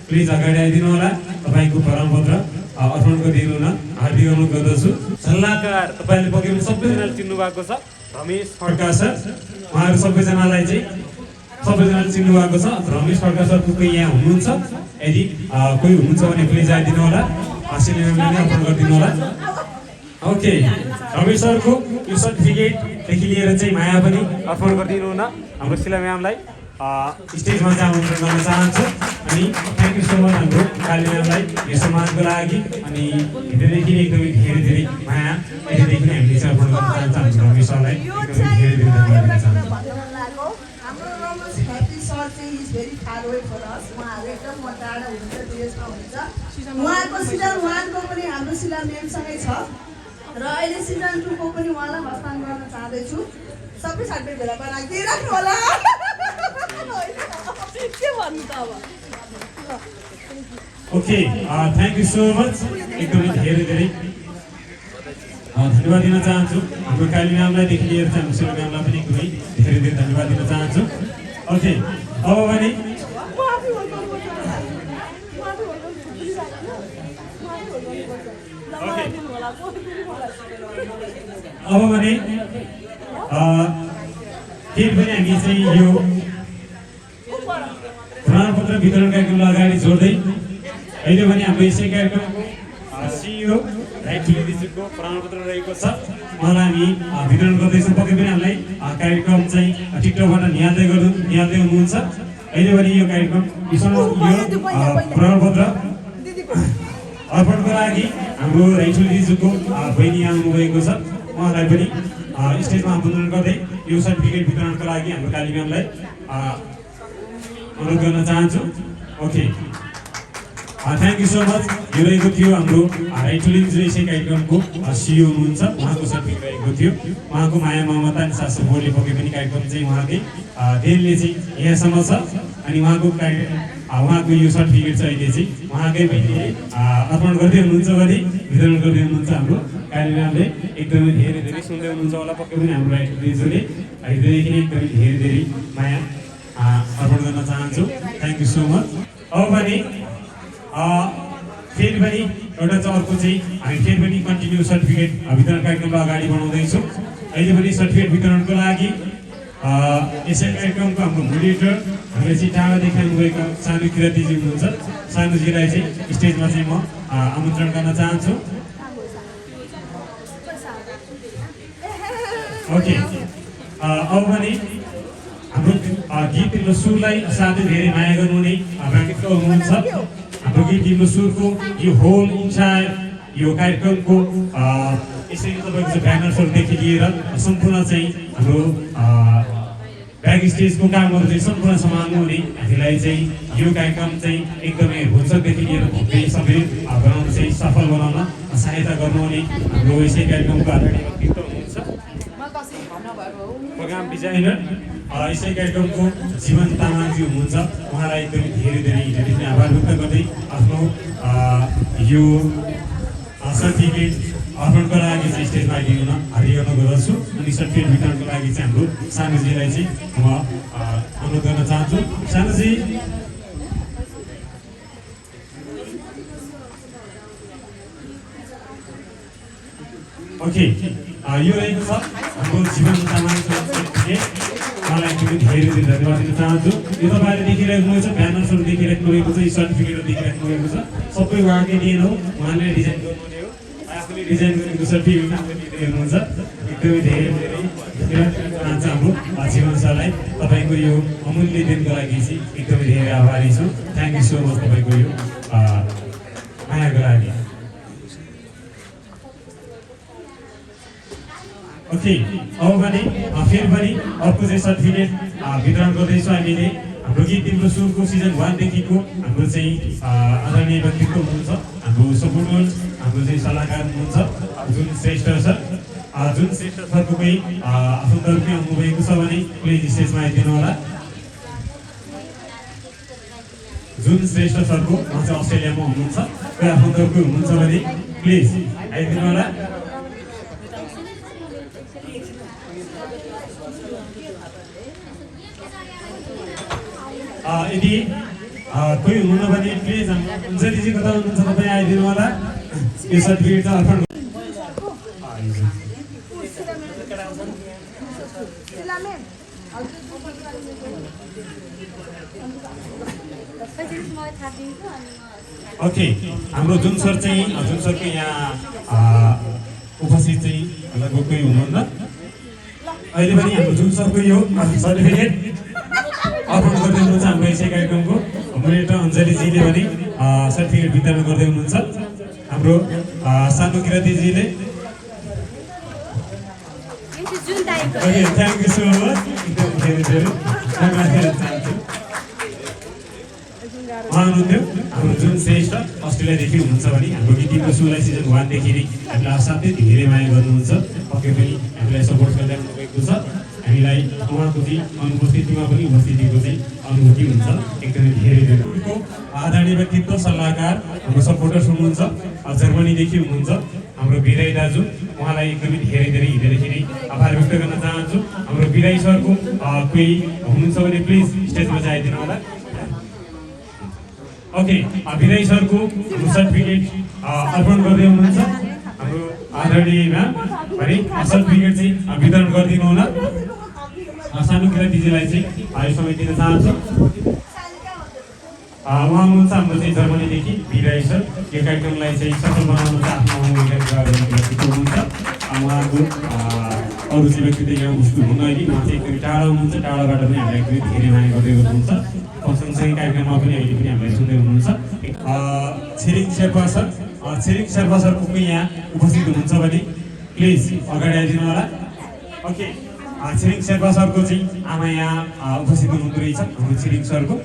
प्लिज अगाडि आइदिनु होला। तपाईँको प्रमाणपत्र अर्पण गरिदिनु हुन हार्दिक अनुरोध गर्दछु। सल्लाहकार तपाईँले पक्कै पनि सबैजनाले चिन्नु भएको छ रमेश खड्का सर। उहाँहरू सबैजनालाई चाहिँ सबैजनाले चिन्नु भएको छ। रमेश खड्का सरको कोही यहाँ हुनुहुन्छ यदि कोही हुनुहुन्छ भने प्लिज आइदिनु होला, आशीर्वाद अर्पण गरिदिनु होला। ओके रमेश सरको यो सर्टिफिकेटदेखि लिएर चाहिँ माया पनि अर्पण गरिदिनु हुन हाम्रो शिला म्यामलाई स्टेजमा चाहिँ आमन्त्रण गर्न चाहन्छु। अनि थ्याङ्क यू सो मच हाम्रो काली म्यामलाई यो सम्मानको लागि अनि हृदयदेखि एकदमै धेरै धेरै माया यतिदेखि नै हामीले चाहिँ अर्पण गर्न चाहन्छौँ हाम्रो रमेश सरलाई एकदमै धेरै धेरै धन्यवाद दिन चाहन्छौँ। हाम्रो रमेश ह्याप्पी सर चाहिँ is very far away for us. उहाँहरू एकदम म टाढा हुनुहुन्छ, विदेशमा हुनुहुन्छ। उहाँको सिजन 1 को पनि हाम्रो शिला म्यामसँगै छ र अहिले सिजन 2 को पनि उहाँलाई हस्तान्तरण गर्न चाहँदैछु। सबै सर्टिफिकेट भेला बनाइदिइराख्नु होला। के भन्नु त अब। Okay thank you so much. एकदमै धेरै धेरै धन्यवाद दिन चाहन्छु हाम्रो काली म्यामलाईदेखि लिएर चाहिँ हाम्रो शिला म्यामलाई पनि एकदमै धेरै धेरै धन्यवाद दिन चाहन्छु। ओके अब भने फेरि पनि हामी चाहिँ यो प्रमाणपत्र वितरण कार्यक्रमलाई अगाडि जोड्दै अहिले पनि हाम्रो यसै कार्यक्रमको सिइओ राइटको प्रमाणपत्र रहेको छ, उहाँलाई हामी वितरण गर्दैछौँ। पक्कै पनि हामीलाई कार्यक्रम चाहिँ टिकटकबाट निहाल्दै हुनुहुन्छ। अहिले पनि यो कार्यक्रम यो प्रमाणपत्र अर्पणको लागि हाम्रो राइटुलीजीको बहिनी आउनुभएको छ, उहाँलाई पनि स्टेजमा आमन्त्रण गर्दै यो सर्टिफिकेट वितरणको लागि हाम्रो काली म्यामलाई अनुरोध गर्न चाहन्छु। Okay thank you so much. यो रहेको थियो हाम्रो राइटुलिङ जो यसै कार्यक्रमको सिइओ हुनुहुन्छ, उहाँको सर्टिफिकेट रहेको थियो। उहाँको माया ममता अनि साथ सपोर्टले पक्कै पनि कार्यक्रम चाहिँ उहाँकै देनले चाहिँ यहाँसम्म छ अनि उहाँको यो सर्टिफिकेट चाहिँ अहिले चाहिँ उहाँकै बहिनीले अर्पण गर्दै हुनुहुन्छ भने वितरण गर्दै हुनुहुन्छ। हाम्रो काली म्यामले एकदमै धेरै धेरै सुन्दै हुनुहुन्छ होला, पक्कै पनि हाम्रो राइटुलिङले हृदयदेखि नै एकदमै धेरै धेरै माया अर्पण गर्न चाहन्छु। Thank you so much. अब भने फेरि पनि एउटा चाहिँ अर्को चाहिँ हामी फेरि पनि कन्टिन्यू सर्टिफिकेट वितरण कार्यक्रमलाई अगाडि बढाउँदैछौँ। अहिले पनि सर्टिफिकेट वितरणको लागि यसै कार्यक्रमको हाम्रो मोडिरेटर हामीले चाहिँ टाढादेखि आउनुभएको सानु किरातीजी हुनुहुन्छ, सानुजीलाई चाहिँ स्टेजमा चाहिँ म आमन्त्रण गर्न चाहन्छु। ओके अब भने हाम्रो गीत तिम्रो सुरलाई साथै धेरै माया गर्नुहुने व्यक्तित्व हुनुहुन्छ। हाम्रो गीत तिम्रो सुरको यो होल इन्टायर यो कार्यक्रमको यसरी तपाईँको चाहिँ ब्यानर्सहरूदेखि लिएर सम्पूर्ण चाहिँ हाम्रो ब्याक स्टेजको कामहरू चाहिँ सम्पूर्ण सम्हाल्नु हुने हामीलाई चाहिँ यो कार्यक्रम चाहिँ एकदमै रोचकदेखि लिएर भव्य सबै बनाउन चाहिँ सफल बनाउन सहायता गर्नुहुने हाम्रो यसै कार्यक्रमको आदरणीय व्यक्तित्व हुनुहुन्छ प्रोग्राम डिजाइनर यसै कार्यक्रमको जीवन तामाङजी हुनुहुन्छ। उहाँलाई एकदमै धेरै धेरै आभार व्यक्त गर्दै आफ्नो यो सर्टिफिकेट अर्पणको लागि चाहिँ स्टेजमा आइदिनु हार्दिक अनुरोध गर्दछु। अनि सर्टिफिकेट वितरणको लागि चाहिँ हाम्रो सानुजीलाई चाहिँ म अनुरोध गर्न चाहन्छु। सानुजी ओके, यो रहेको छ हाम्रो जीवन तामाङको सर्टिफिकेट। मलाई एकदमै धेरै धन्यवाद दिन चाहन्छु। यो तपाईँले देखिरहेको रहेछ, ब्यानर्सहरू देखिरहेको रहेको छ, सर्टिफिकेटहरू देखिरहेको रहेको छ, सबै उहाँकै देन हो। उहाँले डिजाइन गर्नुहुने हो, आफूले डिजाइन गरेको सर्टिफिकेट हेर्नुहुन्छ। एकदमै धेरै चाहन्छु हाम्रो जीवन सरलाई तपाईँको यो अमूल्य दिनको लागि चाहिँ एकदमै धेरै आभारी छु। थ्याङ्क यू सो मच तपाईँको यो मायाको लागि। ओके, अब भने फेरि पनि अर्को चाहिँ सर्टिफिकेट वितरण गर्दैछौँ हामीले। हाम्रो गीत तिम्रो सुरको सिजन 1 देखिको हाम्रो चाहिँ आदरणीय व्यक्तित्व हुनुहुन्छ, हाम्रो सपोर्टर्स, हाम्रो चाहिँ सल्लाहकार हुनुहुन्छ जुन श्रेष्ठ सर। जुन श्रेष्ठ सरको कोही आफन्तहरूकै आउनुभएको छ भने प्लिज स्टेजमा आइदिनु होला। जुन श्रेष्ठ सरको उहाँ चाहिँ अस्ट्रेलियामा हुनुहुन्छ, कोही आफन्तहरूको हुनुहुन्छ भने प्लिज आइदिनु होला। यदि कोही हुनुहुन्न भने प्लिज अञ्जलीजी कता हुनुहुन्छ तपाईँ आइदिनु होला। यो सर्टिफिकेट चाहिँ अर्पण ओके, हाम्रो जुन सर चाहिँ जुन सरको यहाँ उपस्थित चाहिँ लगभग कोही हुनुहुन्न अहिले पनि। हाम्रो जुन सरको यो सर्टिफिकेट अर्पण गर्दै हुनुहुन्छ हाम्रो यसै कार्यक्रमको मोनिटर अञ्जलीजीले पनि सर्टिफिकेट वितरण गर्दै हुनुहुन्छ। हाम्रो सानो किरातीजीले थ्याङ्क यू सो मच। उहाँ हुनुहुन्थ्यो हाम्रो जुन श्रेष्ठ अस्ट्रेलियादेखि हुनुहुन्छ भने हाम्रो गीत तिम्रो सुरलाई सिजन 1 देखि नै हामीलाई असाध्यै धेरै माया गर्नुहुन्छ। पक्कै पनि हामीलाई सपोर्ट गर्दै हुनुभएको छ। हामीलाई उहाँको चाहिँ अनुपस्थितिमा पनि उपस्थितिको चाहिँ अनुभूति हुन्छ। एकदमै धेरै धेरै आदरणीय व्यक्तित्व सल्लाहकार हाम्रो सपोर्टर्स हुनुहुन्छ, जर्मनीदेखि हुनुहुन्छ हाम्रो बिराई दाजु। उहाँलाई एकदमै धेरै धेरै हृदयदेखि नै आभार व्यक्त गर्न चाहन्छु। हाम्रो बिराई सरको कोही हुनुहुन्छ भने प्लिज स्टेजमा चाहिँ आइदिनु होला। ओके, बिराई सरको सर्टिफिकेट अर्पण गर्दै हुनुहुन्छ हाम्रो आदरणीय म्याम भने सर्टिफिकेट चाहिँ वितरण गरिदिनु होला। सानो किरातीजीलाई चाहिँ यो समय दिन चाहन्छु। उहाँ हुनुहुन्छ हाम्रो चाहिँ जर्मनीदेखि बिराई सर। यो कार्यक्रमलाई चाहिँ सफल बनाउनु चाहिँ आफ्नो व्यक्तित्व हुनुहुन्छ। उहाँको अरू चाहिँ व्यक्तित्व यहाँ उसको हुनु अहिले उहाँ चाहिँ एकदमै टाढा हुनुहुन्छ। टाढाबाट पनि हामीलाई एकदमै धेरै माया गर्दै गर्नुहुन्छ। सँगसँगै कार्यक्रममा पनि अहिले पनि हामीलाई सुन्दै हुनुहुन्छ। छिरिङ शेर्पा सर, छिरिङ शेर्पा सर को यहाँ उपस्थित हुनुहुन्छ भने प्लिज अगाडि आइदिनु होला। ओके, छिरिङ शेर्पा सरको चाहिँ आमा यहाँ उपस्थित हुनुहुँदो रहेछ। हाम्रो छिरिङ सरको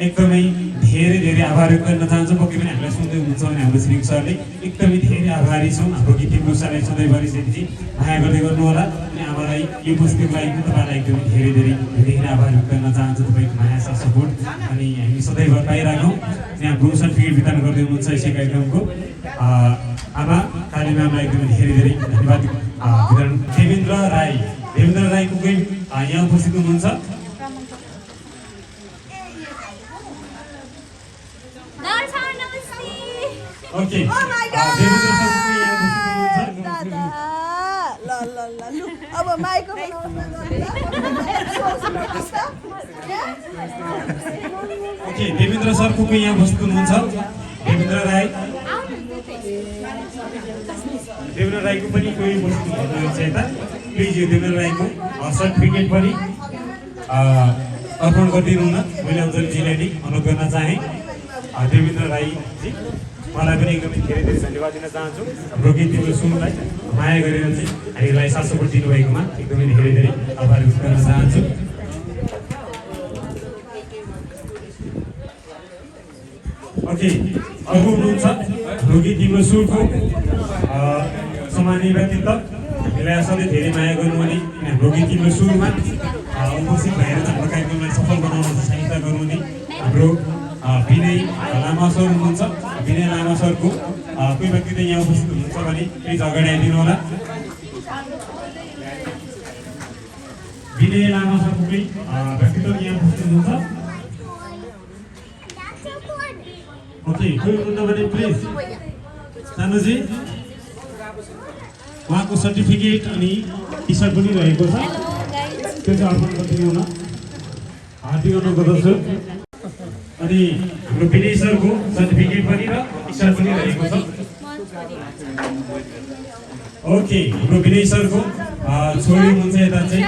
एकदमै धेरै धेरै आभार व्यक्त गर्न चाहन्छु। पक्कै पनि हामीलाई सुन्दै हुनुहुन्छ भने हाम्रो छिरिङ सरले एकदमै धेरै आभारी छौँ। हाम्रो गीत तिम्रो सरलाई सधैँभरि चाहिँ माया गर्दै गर्नु होला। अनि आमालाई यो उपस्थितिको लागि पनि तपाईँलाई एकदमै धेरै धेरै धेरै आभार व्यक्त गर्न चाहन्छु। तपाईँको माया साथ सपोर्ट अनि हामी सधैँभरि पाइराखौँ। यहाँ हाम्रो सर्टिफिकेट वितरण गर्दै हुनुहुन्छ यसै कार्यक्रमको आमा काली म्यामलाई एकदमै धेरै धेरै धन्यवाद वितरण। देवेन्द्र राईको कोही यहाँ उपस्थित हुनुहुन्छ। ओके, अब माइक्रोफोन ओके, देवेन्द्र सरको कोही यहाँ उपस्थित हुनुहुन्छ। देवेन्द्र राईको पनि कोही उपस्थित हुनुहुन्छ यता। प्लिज यो देवेन्द्र राईको सर्टिफिकेट पनि अर्पण गरिदिनु न। मैले अञ्जलीजीलाई नै अनुरोध गर्न चाहेँ। देवेन्द्र राईजी मलाई पनि एकदमै धेरै धेरै धन्यवाद दिन चाहन्छु। हाम्रो गीत तिम्रो सुनलाई माया गरेर चाहिँ हामीलाई साथ सपोर्ट दिनुभएकोमा एकदमै धेरै धेरै आभार व्यक्त गर्न चाहन्छु। ओके, अब हुनुहुन्छ रोगी तिम्रो सुरको सम्मानीय व्यक्तित्व, हामीलाई सधैँ धेरै माया गर्नुहुने हाम्रो गीत तिम्रो सुरमा उपस्थित भएर हाम्रो कार्यक्रमलाई सफल बनाउन सहायता गर्नुहुने हाम्रो विनय लामा सर हुनुहुन्छ। विनय लामा सरको कोही व्यक्ति त यहाँ उपस्थित हुनुहुन्छ भने प्लिज अगाडि आइदिनु होला। विनय लामा सरको कोही व्यक्तित्व यहाँ उपस्थित हुनुहुन्छ। ओके, कोही हुनुहुन्छ भने प्लिज सानुजी, उहाँको सर्टिफिकेट अनि टी सर्ट पनि रहेको छ, त्यो चाहिँ अर्पण गरिदिनु न, हार्दिक अनुरोध गर्दछु। अनि हाम्रो विनय सरको सर्टिफिकेट पनि र टी सर्ट पनि रहेको छ। ओके, हाम्रो विनय सरको छोरी हुनुहुन्छ यता चाहिँ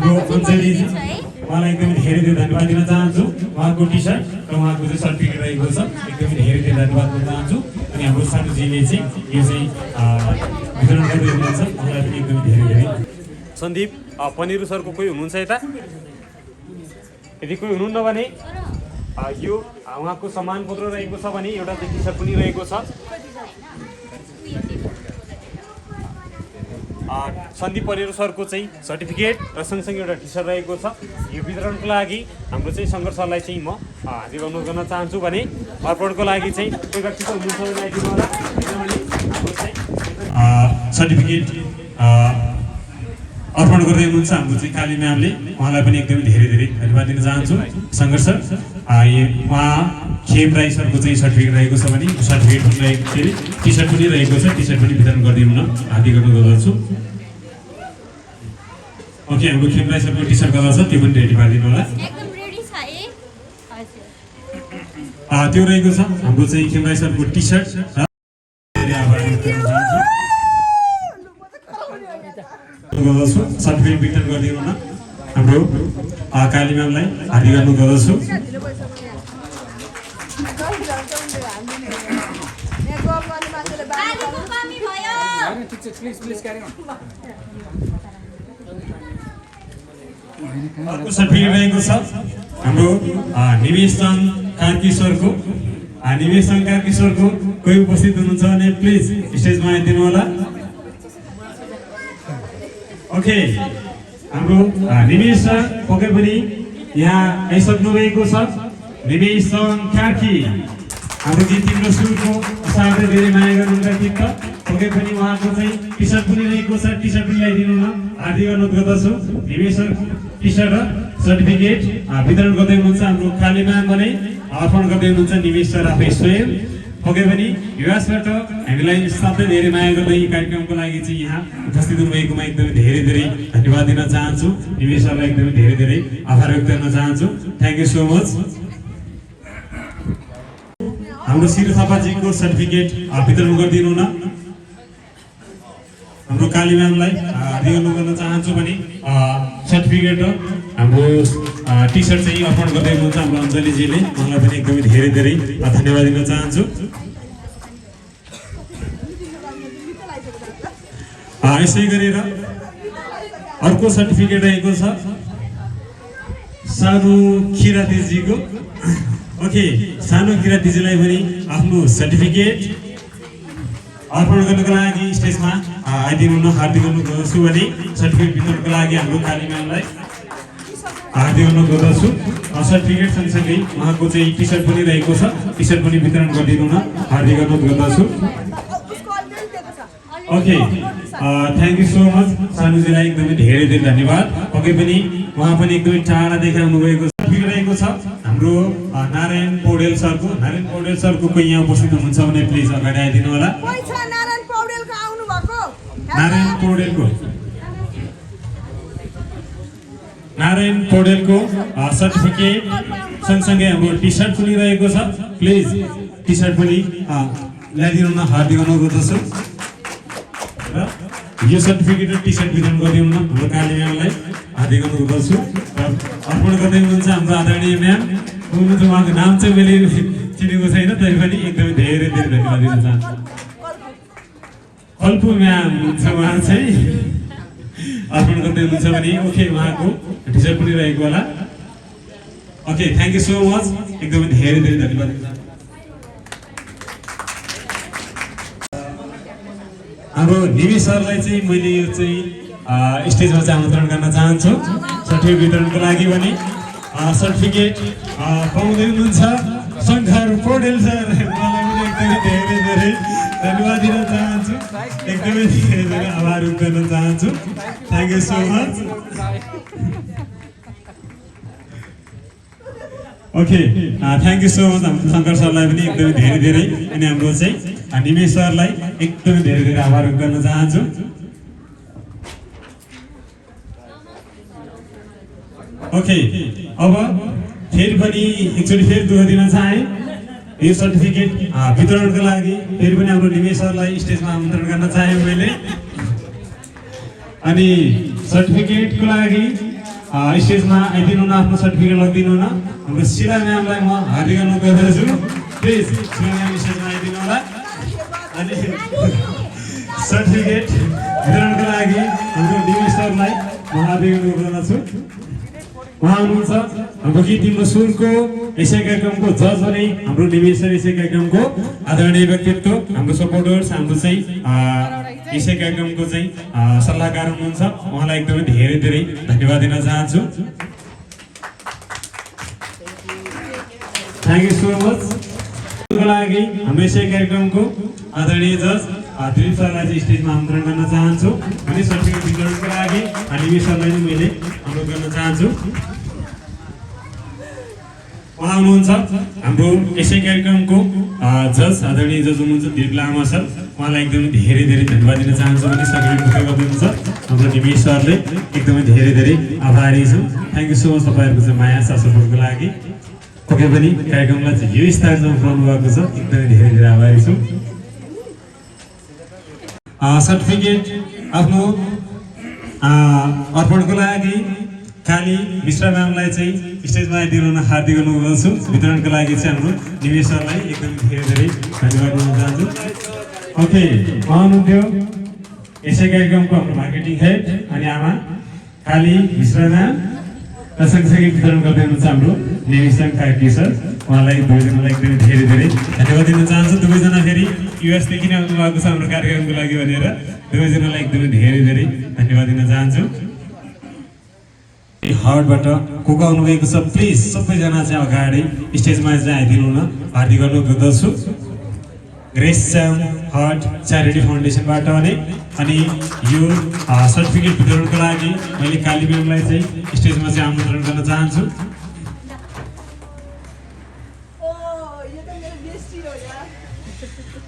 हाम्रो अञ्जलीजी, उहाँलाई एकदमै धेरै धेरै धन्यवाद दिन चाहन्छु। उहाँको टी सर्ट र उहाँको चाहिँ सर्टिफिकेट रहेको छ, एकदमै धेरै धेरै धन्यवाद दिन चाहन्छु। अनि हाम्रो सानुजीले चाहिँ यो चाहिँ वितरण गर्दै हुनुहुन्छ, उहाँलाई पनि एकदमै धेरै धेरै। सन्दीप पनिरु सरको कोही हुनुहुन्छ यता? यदि कोही हुनुहुन्न भने यो उहाँको सम्मान पत्र रहेको छ भने एउटा टी सर्ट पनि रहेको छ। सन्दीप परेरो सरको चाहिँ सर्टिफिकेट र सँगसँगै एउटा टी सर्ट रहेको छ। यो वितरणको लागि हाम्रो चाहिँ सङ्घर्ष सरलाई चाहिँ म हाजिर अनुरोध गर्न चाहन्छु भने अर्पणको लागि चाहिँ कोही व्यक्तिको हुनुहुन्छ भने आइदिनु होला। किनभने हाम्रो चाहिँ सर्टिफिकेट अर्पण गर्दै हुनुहुन्छ हाम्रो चाहिँ काली म्यामले, उहाँलाई पनि एकदमै धेरै धेरै धन्यवाद दिन चाहन्छु। सङ्घर्ष उहाँ खेम राई सरको चाहिँ सर्टिफिकेट रहेको छ भने सर्टिफिकेट पनि रहेको छ, टी सर्ट पनि रहेको छ, टी सर्ट पनि वितरण गरिदिनु न, हार्दिक अनुरोध गर्दछु। ओके, हाम्रो खेम राई सरको टी सर्ट गर्दा छ, त्यो पनि रेडी पारिदिनु होला। त्यो रहेको छ हाम्रो चाहिँ खेम राई सरको टी सर्ट। धेरै आभार व्यक्त गर्न चाहन्छु। सर्टिफिकेट वितरण गरिदिनु न हाम्रो काली म्यामलाई, हार्दिक अनुरोध गर्दछु। अर्को सर्टिफिकेट रहेको छ हाम्रो निवेश चन्द कार्की सरको। निवेश चन्द कार्की सरको कोही उपस्थित हुनुहुन्छ भने प्लिज स्टेजमा आइदिनु होला। ओके, हाम्रो निवेश सर पक्कै पनि यहाँ आइसक्नु भएको छ। निवेश कार्की हाम्रो गीत तिम्रो सुरको साथै धेरै माया गर्नु व्यक्तित्व, पक्कै पनि उहाँको चाहिँ टी सर्ट पनि रहेको छ, टी सर्ट पनि ल्याइदिनु न, हार्दिक अनुरोध गर्दछु। निवेश सर टी सर्ट र सर्टिफिकेट वितरण गर्दै हुनुहुन्छ। हाम्रो काली म्याममा नै अर्पण गर्दै हुनुहुन्छ निवेश सर आफै स्वयं। पक्कै पनि युवासबाट हामीलाई साथै धेरै माया गर्दै यी कार्यक्रमको लागि चाहिँ यहाँ उपस्थित हुनुभएकोमा एकदमै धेरै धेरै धन्यवाद दिन चाहन्छु। निवेश सरलाई एकदमै धेरै धेरै आभार व्यक्त गर्न चाहन्छु। Thank you so much. हाम्रो शिर थापाजीको सर्टिफिकेट वितरण गरिदिनु न, हाम्रो काली म्यामलाई हार्दिक अनुरोध गर्न चाहन्छु भने सर्टिफिकेट र हाम्रो टी सर्ट चाहिँ अर्पण गर्दै हुनुहुन्छ हाम्रो अञ्जलीजीले, उहाँलाई पनि एकदमै धेरै धेरै धन्यवाद दिन चाहन्छु। यसै गरेर अर्को सर्टिफिकेट रहेको छ सानो किरातीजीको। ओके, सानो किरातीजीलाई पनि आफ्नो सर्टिफिकेट अर्पण गर्नको लागि स्टेजमा आइदिनु न, हार्दिक अनुरोध गर्दछु। भने सर्टिफिकेट वितरणको लागि हाम्रो काली म्यामलाई हार्दिक अनुरोध गर्दछु। सर्टिफिकेट सँगसँगै उहाँको चाहिँ टी सर्ट पनि रहेको छ, टी सर्ट पनि वितरण गरिदिनु न, हार्दिक अनुरोध गर्दछु। Okay, thank you so much. सानुजीलाई एकदमै धेरै धेरै धन्यवाद। पक्कै पनि उहाँ पनि एकदमै टाढादेखि आउनुभएको सर्टिफिकेट रहेको छ हाम्रो नारायण पौडेल सरको। नारायण पौडेल सरको कोही यहाँ उपस्थित हुनुहुन्छ भने प्लिज अगाडि आइदिनु होला। नारायण पौडेलको सर्टिफिकेट सँगसँगै हाम्रो टी सर्ट पनि रहेको छ, प्लिज टी सर्ट पनि ल्याइदिनु न, हार्दिक अनुरोध गर्दछु। र यो सर्टिफिकेट र टी सर्ट वितरण गरिदिनु न, हाम्रो काली म्यामलाई हार्दिक अनुरोध गर्छु। अर्पण गर्दै हुनुहुन्छ हाम्रो आदरणीय म्याम हुनुहुन्छ, उहाँको नाम चाहिँ मैले चिनेको छैन, तैपनि एकदमै धेरै धेरै धन्यवाद दिन चाहन्छु। फल्पु म्याम हुनुहुन्छ उहाँ चाहिँ अर्पण गर्दै हुनुहुन्छ भने ओके उहाँको टी सर्ट पनि रहेको होला okay thank you so much एकदमै धेरै धेरै धन्यवाद हाम्रो निमेश सरलाई चाहिँ मैले यो चाहिँ स्टेजमा चाहिँ आमन्त्रण गर्न चाहन्छु सर्टिफिकेट वितरणको लागि भने सर्टिफिकेट पाउँदै हुनुहुन्छ शङ्कर पौडेल सर मलाई पनि एकदमै धेरै धेरै धन्यवाद दिन चाहन्छु एकदमै धेरै धेरै आभार व्यक्त गर्न चाहन्छु thank you so much okay thank you so much हाम्रो शङ्कर सरलाई पनि एकदमै धेरै धेरै अनि हाम्रो चाहिँ निमेश सरलाई एकदमै धेरै धेरै आभार व्यक्त गर्न चाहन्छु ओके अब फेरि पनि एकचोटि फेरि दुःख दिन चाहे यो सर्टिफिकेट वितरणको लागि फेरि पनि हाम्रो निमेश सरलाई स्टेजमा आमन्त्रण गर्न चाहे मैले अनि सर्टिफिकेटको लागि स्टेजमा आइदिनु न आफ्नो सर्टिफिकेट लगिदिनु न हाम्रो शिला म्यामलाई म हार्दिक अनुरोध गर्दछु प्लिज शिला म्याम स्टेजमा आइदिनु होला अनि सर्टिफिकेट वितरणको लागि हाम्रो निमेश सरलाई म हार्दिक अनुरोध गर्दछु उहाँ हुनुहुन्छ हाम्रो गीत तिम्रो सुरको यसै कार्यक्रमको जज भने हाम्रो निमेश सर यसै कार्यक्रमको आदरणीय व्यक्तित्व हाम्रो सपोर्टर्स हाम्रो चाहिँ यसै कार्यक्रमको चाहिँ सल्लाहकार हुनुहुन्छ उहाँलाई एकदमै धेरै धेरै धन्यवाद दिन चाहन्छु थ्याङ्क यू सो मच लागि हाम्रो यसै कार्यक्रमको आदरणीय जज दिलीप सरलाई चाहिँ स्टेजमा आमन्त्रण गर्न चाहन्छु अनि सर्टिफिकेट वितरणको लागि निमेश सरलाई नै मैले अनुरोध गर्न चाहन्छु उहाँ हुनुहुन्छ हाम्रो यसै कार्यक्रमको जज आदरणीय जज हुनुहुन्छ दिलीप लामा सर उहाँलाई एकदमै धेरै धेरै धन्यवाद दिन चाहन्छु भने सर्टिफिकेट वितरण गर्नुहुन्छ हाम्रो निमेश सरले एकदमै धेरै धेरै आभारी छु थ्याङ्क यू सो मच तपाईँहरूको चाहिँ माया सपोर्टको लागि पक्कै पनि कार्यक्रमलाई चाहिँ यो स्तरमा पुऱ्याउनु भएको छ एकदमै धेरै धेरै आभारी छु सर्टिफिकेट आफ्नो अर्पणको लागि काली मिश्रा म्यामलाई चाहिँ स्टेजमा आइदिनु हार्दिक अनुरोध गर्छु वितरणको लागि चाहिँ हाम्रो निमेश सरलाई एकदमै धेरै धेरै धन्यवाद दिन चाहन्छु ओके उहाँ हुनुहुन्थ्यो यसै कार्यक्रमको हाम्रो मार्केटिङ हेड अनि आमा काली मिश्रा म्याम र सँगसँगै वितरण गर्दै हुनुहुन्छ हाम्रो निमेश कार्की सर उहाँलाई दुवैजनालाई एकदमै धेरै धेरै धन्यवाद दिन चाहन्छु दुवैजना फेरि युएसदेखि नै आउनु भएको छ हाम्रो कार्यक्रमको लागि भनेर दुवैजनालाई एकदमै धेरै धेरै धन्यवाद दिन चाहन्छु हार्टबाट को आउनुभएको छ प्लिज सबैजना चाहिँ अगाडि स्टेजमा चाहिँ आइदिनु न हार्दिक अनुरोध गर्दछु ग्रेस च्याम हार्ट च्यारिटी फाउन्डेसनबाट भने अनि यो सर्टिफिकेट वितरणको लागि मैले काली म्यामलाई चाहिँ स्टेजमा चाहिँ आमन्त्रण गर्न चाहन्छु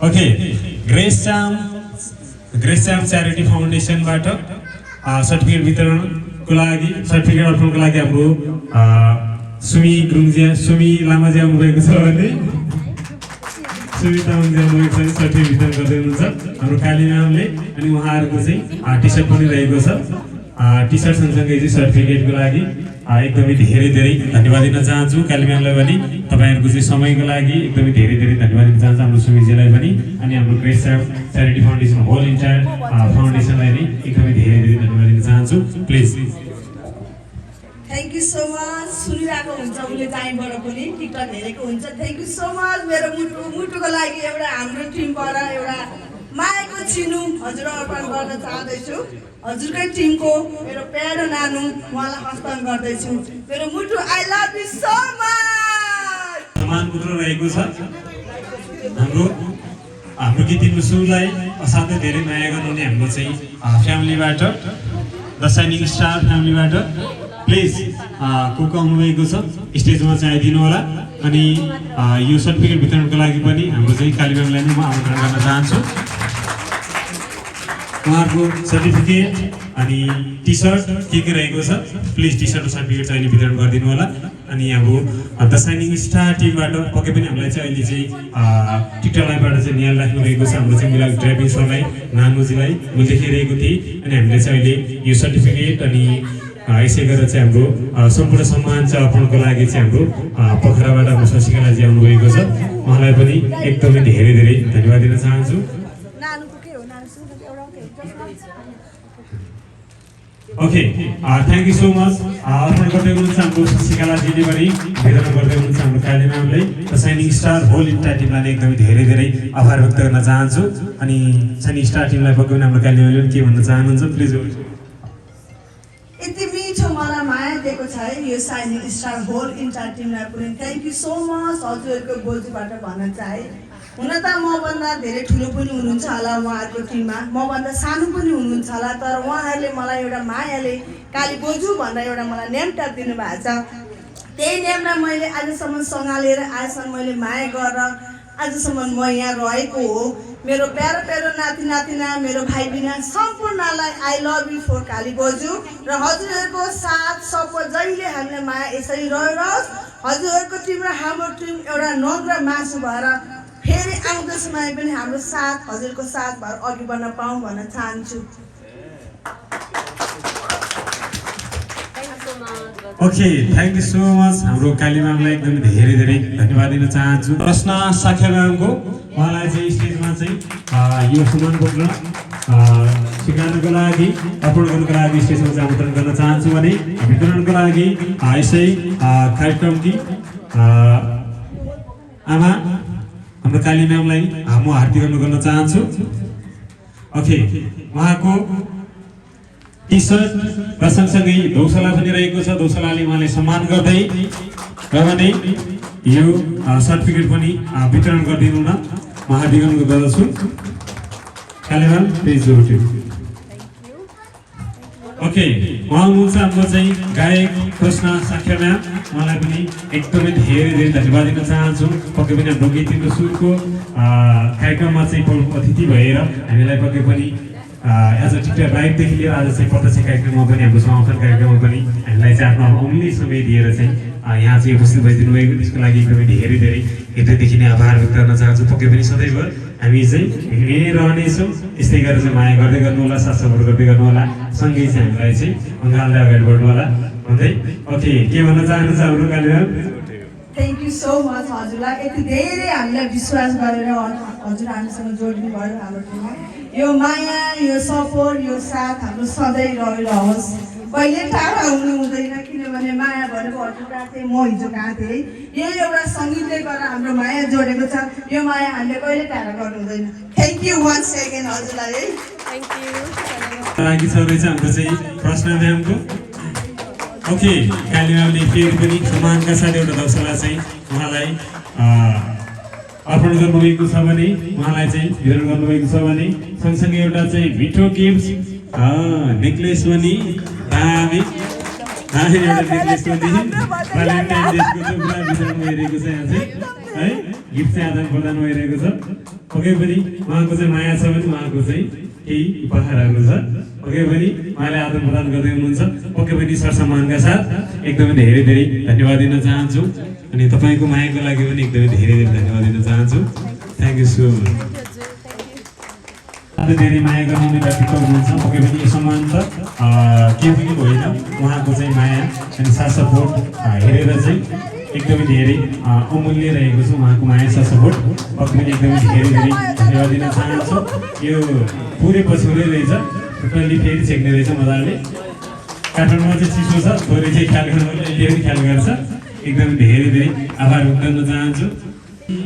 ओके ग्रेस च्याम च्यारिटी फाउन्डेसनबाट सर्टिफिकेट वितरणको लागि सर्टिफिकेट अर्पणको लागि हाम्रो सुमी लामाजी आउनुभएको छ भने सुमी तामाङजी आउनुभएको छ सर्टिफिकेट वितरण गर्दै हुनुहुन्छ हाम्रो काली म्यामले अनि उहाँहरूको चाहिँ टी सर्ट पनि रहेको छ टी सर्ट सँगसँगै चाहिँ सर्टिफिकेटको लागि एकदमै धेरै धेरै धन्यवाद दिन चाहन्छु काली म्यामलाई पनि तपाईँहरूको चाहिँ समयको लागि एकदमै धेरै धेरै धन्यवाद दिन चाहन्छु हाम्रो सुमीजीलाई पनि अनि हाम्रो Grace Charity Foundation whole entire फाउन्डेसनलाई नै एकदमै धेरै धेरै धन्यवाद दिन चाहन्छु please thank you so much सुनिरहेको हुन्छ उसले टाइमबाट पनि टिकटक हेरेको हुन्छ थ्याङ्क यू सो मच मेरो मुटुको लागि एउटा हाम्रो टिमबाट एउटा मायाको चिनु हजुर अर्पण गर्न चाहदैछु हजुरकै टिमको मेरो प्यारो नानु उहाँलाई हस्तान्तरण गर्दैछु मेरो मुटु I love you so much समान पुत्र रहेको छ हाम्रो गीत तिम्रो सुरलाई असाध्यै धेरै माया गर्नुहुने हाम्रो चाहिँ फ्यामिलीबाट द साइनिङ स्टार फ्यामिलीबाट प्लिज को आउनुभएको छ स्टेजमा चाहिँ आइदिनु होला अनि यो सर्टिफिकेट वितरणको लागि पनि हाम्रो चाहिँ काली म्यामलाई नै म आमन्त्रण गर्न चाहन्छु उहाँहरूको सर्टिफिकेट अनि टी सर्ट के रहेको छ प्लिज टी सर्ट र सर्टिफिकेट चाहिँ अहिले वितरण गरिदिनु होला अनि हाम्रो द साइनिङ स्टार टिमबाट पक्कै पनि हामीलाई चाहिँ अहिले चाहिँ टिकटक लाइभबाट चाहिँ निहाल राख्नुभएको छ हाम्रो चाहिँ मिलाल ड्राइभिङ सरलाई नानुजीलाई म देखिरहेको थिएँ अनि हामीले चाहिँ अहिले यो सर्टिफिकेट अनि यसै गरेर चाहिँ हाम्रो सम्पूर्ण सम्मान चाहिँ अर्पणको लागि चाहिँ हाम्रो पोखराबाट हाम्रो शशिकलाजी आउनुभएको छ उहाँलाई पनि एकदमै धेरै धेरै धन्यवाद दिन चाहन्छु okay thank you so much अर्पण गर्दै हुनुहुन्छ हाम्रो शशिकलाजीले पनि वितरण गर्दै हुनुहुन्छ हाम्रो काली म्यामलाई र साइनिङ स्टार होल इन्टायर टिमलाई एकदमै धेरै धेरै आभार व्यक्त गर्न चाहन्छु अनि साइनिङ स्टार टिमलाई पक्कै पनि हाम्रो काली म्यामले के भन्न चाहनुहुन्छ प्लिज। यति मिठो मलाई माया दिएको छ है यो साइनिङ स्टार होल इन्टायर टिमलाई पनि थ्याङ्क यू सो मच हजुरहरूको बोजूबाट भन्न चाहे। हुन त मभन्दा धेरै ठुलो पनि हुनुहुन्छ होला उहाँहरूको टिममा, मभन्दा सानो पनि हुनुहुन्छ होला, तर उहाँहरूले मलाई एउटा मायाले काली बोजू भनेर एउटा मलाई नेम ट्याग दिनुभएको छ। त्यही नेमलाई मैले आजसम्म सँगालेर आजसम्म मैले माया गरेर आजसम्म म यहाँ रहेको हो। मेरो प्यारो प्यारो नाति नातिना मेरो भाइ बिना सम्पूर्णलाई आई लभ यु फर काली बोजू र हजुरहरूको साथ सपोर्ट जहिले हामीले माया यसरी रहिरहोस्। हजुरहरूको टिम र हाम्रो टिम एउटा नङ र मासु भएर फेरि आउँदो समय पनि हाम्रो साथ हजुरको साथ भएर अघि बढ्न पाऊँ भन्न चाहन्छु। Okay thank you so much हाम्रो काली म्यामलाई एकदमै धेरै धेरै धन्यवाद दिन चाहन्छु। प्रश्न साख्या म्यामको उहाँलाई चाहिँ स्टेजमा चाहिँ यो सम्मान पत्र स्वीकार्नको लागि अर्पण गर्नको लागि स्टेजमा चाहिँ आमन्त्रण गर्न चाहन्छु भने वितरणको लागि यसै कार्यक्रमकी आमा हाम्रो काली म्यामलाई म हार्दिक गर्न चाहन्छु। ओके उहाँको टी सर्ट र सँगसँगै दौसला पनि रहेको छ, दौसलाले उहाँलाई सम्मान गर्दै र भने यो सर्टिफिकेट पनि वितरण गरिदिनु न म हार्दिक अनुरोध गर्दछु। Kali ma'am please over to. Okay उहाँ हुनुहुन्छ हाम्रो चाहिँ गायक प्रश्न साख्या म्याम, उहाँलाई पनि एकदमै धेरै धेरै धन्यवाद दिन चाहन्छु। पक्कै पनि हाम्रो गीत तिम्रो सुरको कार्यक्रममा चाहिँ प्रमुख अतिथि भएर हामीलाई पक्कै पनि एज अ टिकटर लाइभदेखि लिएर आज चाहिँ प्रत्यक्ष कार्यक्रममा पनि हाम्रो समापन कार्यक्रममा पनि हामीलाई चाहिँ आफ्नो अमूल्य समय दिएर चाहिँ यहाँ चाहिँ उपस्थित भइदिनु भएको त्यसको लागि एकदमै धेरै धेरै हृदयदेखि नै आभार व्यक्त गर्न चाहन्छु। पक्कै पनि सदैव हामी चाहिँ हिँडै रहनेछौँ, यस्तै गरेर चाहिँ माया गर्दै गर्नुहोला, साथ सपोर्ट गर्दै गर्नुहोला, सँगै चाहिँ हामीलाई चाहिँ अङ्गाल्दै अगाडि बढ्नु होला भन्दै। ओके के भन्न चाहनुहुन्छ हाम्रो Kali ma'am? Thank you so much हजुरलाई यति धेरै हामीलाई विश्वास गरेर हजुर हामीसँग जोडिनु भयो हाम्रो टिममा। यो माया यो सपोर्ट यो साथ हाम्रो सधैँ रहिरहोस्, कहिले टाढा हुनु हुँदैन किनभने माया भनेको हजुर कहाँ थिएँ म हिजो कहाँ थिएँ, यही एउटा सङ्गीतले गर्दा हाम्रो माया जोडेको छ। यो माया हामीले कहिले टाढा गर्नु हुँदैन। थ्याङ्क यू वान्स सेकेन्ड हजुरलाई है। थ्याङ्क यू लागि छँदैछ हाम्रो चाहिँ प्रश्न म्यामको। ओके काली म्यामले फेरि पनि सम्मानका साथ एउटा दौसला चाहिँ उहाँलाई अर्पण गर्नुभएको छ भने उहाँलाई चाहिँ वितरण गर्नुभएको छ भने सँगसँगै एउटा चाहिँ मिठो गिफ्ट नेक्लेस पनि दामी एउटा नेक्लेस पनि भ्यालेन्टाइन डेको चाहिँ पुरा वितरण भइरहेको छ यहाँ चाहिँ है, गिफ्ट चाहिँ आदान प्रदान भइरहेको छ। पक्कै पनि उहाँको चाहिँ माया छ भने उहाँको चाहिँ केही उपहारहरू छ, पक्कै पनि उहाँले आदान प्रदान गर्दै हुनुहुन्छ। पक्कै पनि सरसम्मानका साथ एकदमै धेरै धेरै धन्यवाद दिन चाहन्छु अनि तपाईँको मायाको लागि पनि एकदमै धेरै धेरै धन्यवाद दिन चाहन्छु। Thank you so much. धेरै माया गर्ने व्यक्तित्व हुनुहुन्छ, पक्कै पनि यो सम्मान त के पनि होइन, उहाँको चाहिँ माया अनि साथ सपोर्ट हेरेर चाहिँ एकदमै धेरै अमूल्य रहेको छ उहाँको माया साथ सपोर्ट। पक्कै पनि एकदमै धेरै धेरै धन्यवाद दिन चाहन्छु। यो पुरै पछ्यौरै रहेछ, टोटल्ली फेरि छेक्ने रहेछ मजाले। काठमाडौँमा चाहिँ चिसो छ, थोरै चाहिँ ख्याल गर्नु यसले पनि ख्याल गर्छ। एकदमै धेरै धेरै आभार व्यक्त गर्न चाहन्छु।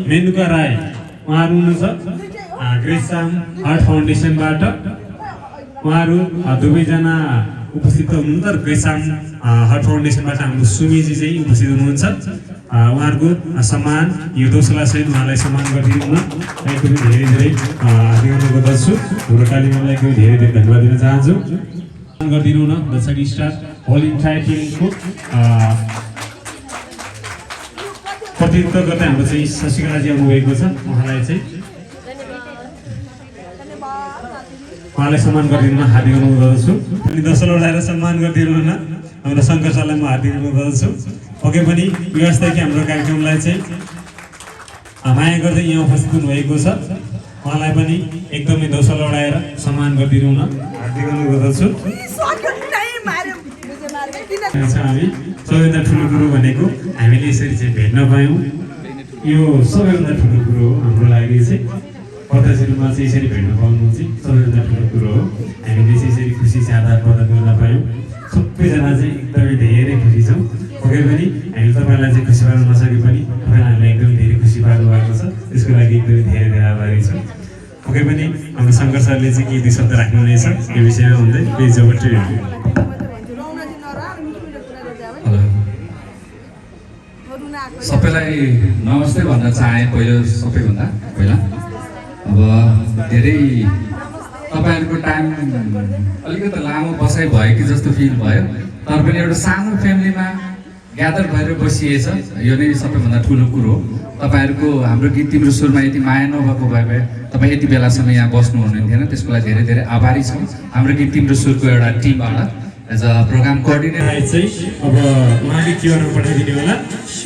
मेनुका राई उहाँहरू हुनुहुन्छ ग्रेसाम आर्ट फाउन्डेसनबाट, उहाँहरू दुवैजना उपस्थित हुनुहुन्छ र ग्रेसाम आर्ट फाउन्डेसनबाट हाम्रो सुमीजी चाहिँ उपस्थित हुनुहुन्छ। उहाँहरूको सम्मान यो दौसलासहित उहाँलाई सम्मान गरिदिनु न एकदमै धेरै धेरै हार्दिक अनुरोध गर्दछु। हाम्रो काली म्यामलाई एकदमै धेरै धेरै धन्यवाद दिन चाहन्छु। सम्मान गरिदिनु न the shining star whole entire टिमको प्रतिनिधित्व गर्दै हाम्रो चाहिँ शशिकलाजी आउनुभएको छ, उहाँलाई चाहिँ उहाँलाई सम्मान गरिदिनुमा हार्दिक अनुरोध गर्दछु। अनि दसौँ उडाएर सम्मान गरिदिनु न हाम्रो शङ्कर सरलाई म हार्दिक अनुरोध गर्दछु। पक्कै पनि व्यवस्थाकी हाम्रो कार्यक्रमलाई चाहिँ माया गर्दै यहाँ उपस्थित हुनुभएको छ, उहाँलाई पनि एकदमै दसौँ उडाएर सम्मान गरिदिनु न हार्दिक अनुरोध गर्दछु। हामी सबैभन्दा ठुलो कुरो भनेको हामीले यसरी चाहिँ भेट्न पायौँ, यो सबैभन्दा ठुलो कुरो हो हाम्रो लागि चाहिँ। प्रत्यक्ष रूपमा चाहिँ यसरी भेट्न पाउनु चाहिँ सबैभन्दा ठुलो कुरो हो। हामीले चाहिँ यसरी खुसी आदान प्रदान गर्न पायौँ। सबैजना चाहिँ एकदमै धेरै खुसी छौँ। पक्कै पनि हामीले तपाईँलाई चाहिँ खुसी पार्न नसके पनि तपाईँले हामीलाई एकदमै धेरै खुसी पार्नु भएको छ, त्यसको लागि एकदमै धेरै धेरै आभारी छौँ। पक्कै पनि हाम्रो शङ्कर सरले चाहिँ केही 2 शब्द राख्नुहुनेछ यो विषयमा भन्दै प्लिज ओभर टु यु। सबैलाई नमस्ते भन्न चाहे सबैभन्दा पहिला। अब धेरै तपाईँहरूको टाइम अलिकति लामो बसाइ भयो कि जस्तो फिल भयो, तर पनि एउटा सानो फ्यामिलीमा ग्यादर भएर बसिएछ, यो नै सबैभन्दा ठुलो कुरो हो। तपाईँहरूको हाम्रो गीत तिम्रो सुरमा यति माया नभएको भए तपाईँ यति बेलासम्म यहाँ बस्नु हुनुहुन्थेन, त्यसको लागि धेरै धेरै आभारी छौँ हाम्रो गीत तिम्रो सुरको एउटा टिमबाट एज अ प्रोग्राम कोअर्डिनेटर चाहिँ अब उहाँले क्युआरमा पठाइदिनु होला।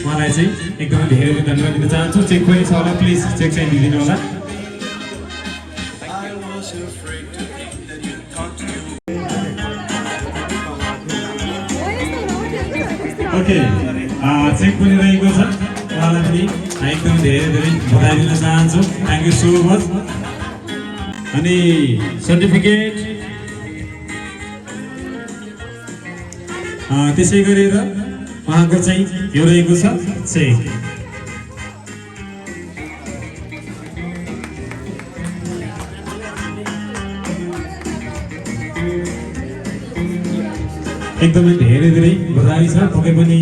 उहाँलाई चाहिँ एकदमै धेरै धेरै धन्यवाद दिन चाहन्छु। चेक पनि छ होला, प्लिज चेक चाहिँ दिइदिनु होला। ओके, चेक पनि रहेको छ, उहाँलाई पनि एकदम धेरै धेरै बधाई दिन चाहन्छु। Thank you so much. अनि सर्टिफिकेट त्यसै गरेर उहाँको चाहिँ यो रहेको छ चेक। एकदमै धेरै धेरै बधाई छ। पक्कै पनि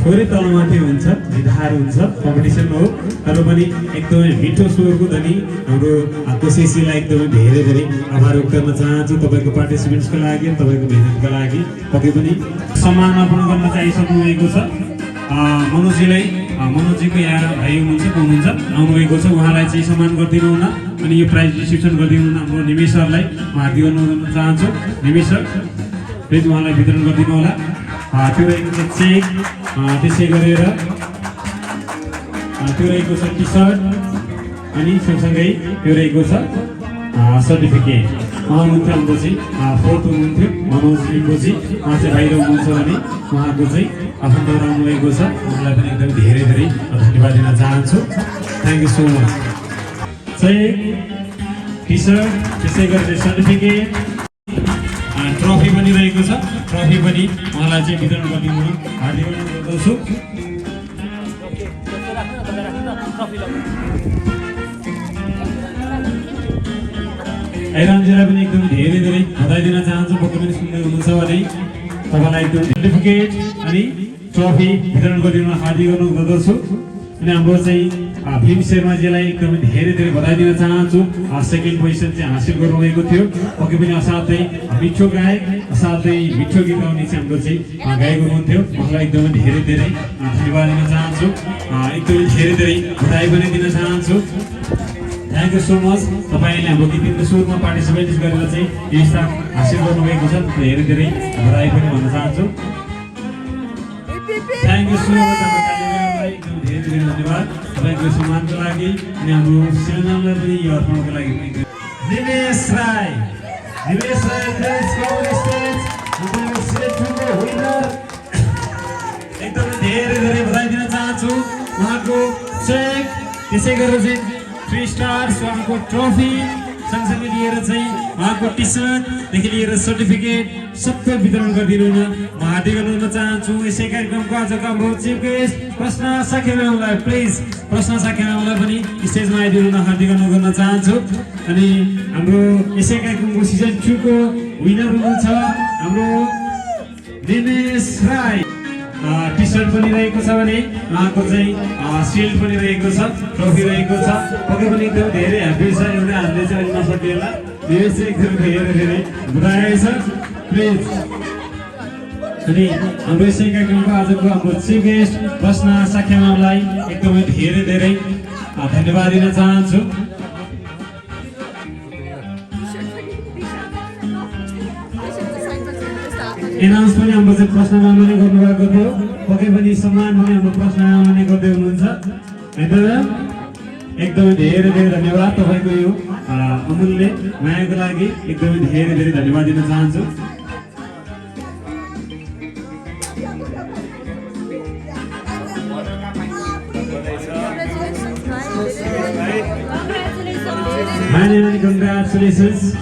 थोरै तलमाथि हुन्छ, निधार हुन्छ, कम्पिटिसन हो, तर पनि एकदमै मिठो स्वरको धनी हाम्रो कोसिसीलाई एकदमै धेरै धेरै आभार व्यक्त गर्न चाहन्छु तपाईँको पार्टिसिपेन्ट्सको लागि, तपाईँको मेहनतको लागि। पक्कै पनि सम्मान अर्पण गर्न चाहिसक्नु भएको छ। मनोजीलाई, मनोजीको यहाँ भाइ हुनुहुन्छ आउनुभएको छ, उहाँलाई चाहिँ सम्मान गरिदिनु हुन अनि यो प्राइज डिस्ट्रिब्युसन गरिदिनु हुन हाम्रो निमेश सरलाई म हार्दिक अनुरोध गर्न चाहन्छु। निमेश सर प्लिज उहाँलाई वितरण गरिदिनु होला। त्यो रहेको छ चेक, त्यसै गरेर त्यो रहेको छ टी सर्ट अनि सँगसँगै त्यो रहेको छ सर्टिफिकेट। उहाँ हुनुहुन्थ्यो हाम्रो चाहिँ 4th हुनुहुन्थ्यो मनोज लिम्बूजी, उहाँ चाहिँ बाहिर हुनुहुन्छ भने उहाँको चाहिँ आफन्तहरू आउनुभएको छ, उहाँलाई पनि एकदम धेरै धेरै धन्यवाद दिन चाहन्छु। Thank you so much. Check, T shirt, त्यसै गरेर सर्टिफिकेट, ट्रफी पनि रहेको छ, ट्रफी पनि उहाँलाई चाहिँ वितरण गरिदिनु हार्दिक अनुरोध गर्दछु। ऐरानजीलाई पनि एकदम धेरै धेरै बधाई दिन चाहन्छु। पक्कै पनि सुन्दै हुनुहुन्छ भने तपाईँलाई एकदम सर्टिफिकेट अनि ट्रफी वितरण गरिदिनु हार्दिक अनुरोध गर्दछु। अनि हाम्रो चाहिँ भीम शर्माजीलाई एकदमै धेरै धेरै बधाई दिन चाहन्छु। 2nd पोजिसन चाहिँ हासिल गर्नुभएको थियो। पक्कै पनि असाध्यै मिठो गायक, असाध्यै मिठो गीत गाउने चाहिँ हाम्रो चाहिँ गायक हुनुहुन्थ्यो, उहाँलाई एकदमै धेरै धेरै धन्यवाद दिन चाहन्छु। एकदमै धेरै धेरै बधाई पनि दिन चाहन्छु। Thank you so much. तपाईँले हाम्रो गीत तिम्रो सुरमा पार्टिसिपेट गरेर चाहिँ यो स्थान हासिल गर्नुभएको छ, धेरै धेरै बधाई पनि भन्न चाहन्छु। Thank you so much. एकदम धेरै धेरै धन्यवाद तपाईँको सम्मानको लागि अनि हाम्रो सेनालाई पनि यो अर्पणको लागि। निमेश राई, निमेश राई एकदमै धेरै धेरै बधाई दिन चाहन्छु। उहाँको चेक, त्यसै गरेर चाहिँ 3 स्टार्स, उहाँको ट्रफी सँगसँगै लिएर चाहिँ उहाँको टी सर्टदेखि लिएर सर्टिफिकेट सबै वितरण गरिदिनु हुन म हार्दिक अनुरोध गर्न चाहन्छु। यसै कार्यक्रमको आजको हाम्रो चिफ गेस्ट प्रश्न साख्य म्यामलाई, प्लिज प्रश्न साख्य म्यामलाई पनि स्टेजमा आइदिनु हुन हार्दिक अनुरोध गर्न चाहन्छु। अनि हाम्रो यसै कार्यक्रमको सिजन 2 को विनर हुनुहुन्छ हाम्रो निमेश राई। टी सर्ट पनि रहेको छ भने उहाँको चाहिँ सिल्ड पनि रहेको छ, ट्रफी रहेको छ। पक्कै पनि एकदम धेरै ह्याप्पी छ। एउटा हातले चाहिँ अहिले नसक्यो होला, यो चाहिँ एकदम धेरै धेरै बधाई छ प्लिज। अनि हाम्रो यसै कार्यक्रमको आजको हाम्रो चिफ गेस्ट प्रश्न साख्य म्यामलाई एकदमै धेरै धेरै धन्यवाद दिन चाहन्छु। एनाउन्स पनि हाम्रो चाहिँ प्रश्न म्यामले गर्नुभएको थियो। पक्कै पनि सम्मान पनि हाम्रो प्रश्न म्यामले गर्दै हुनुहुन्छ। एकदमै धेरै धेरै धन्यवाद तपाईँको यो अमूल्य मायाको लागि एकदमै धेरै धेरै धन्यवाद दिन चाहन्छु। and congratulations.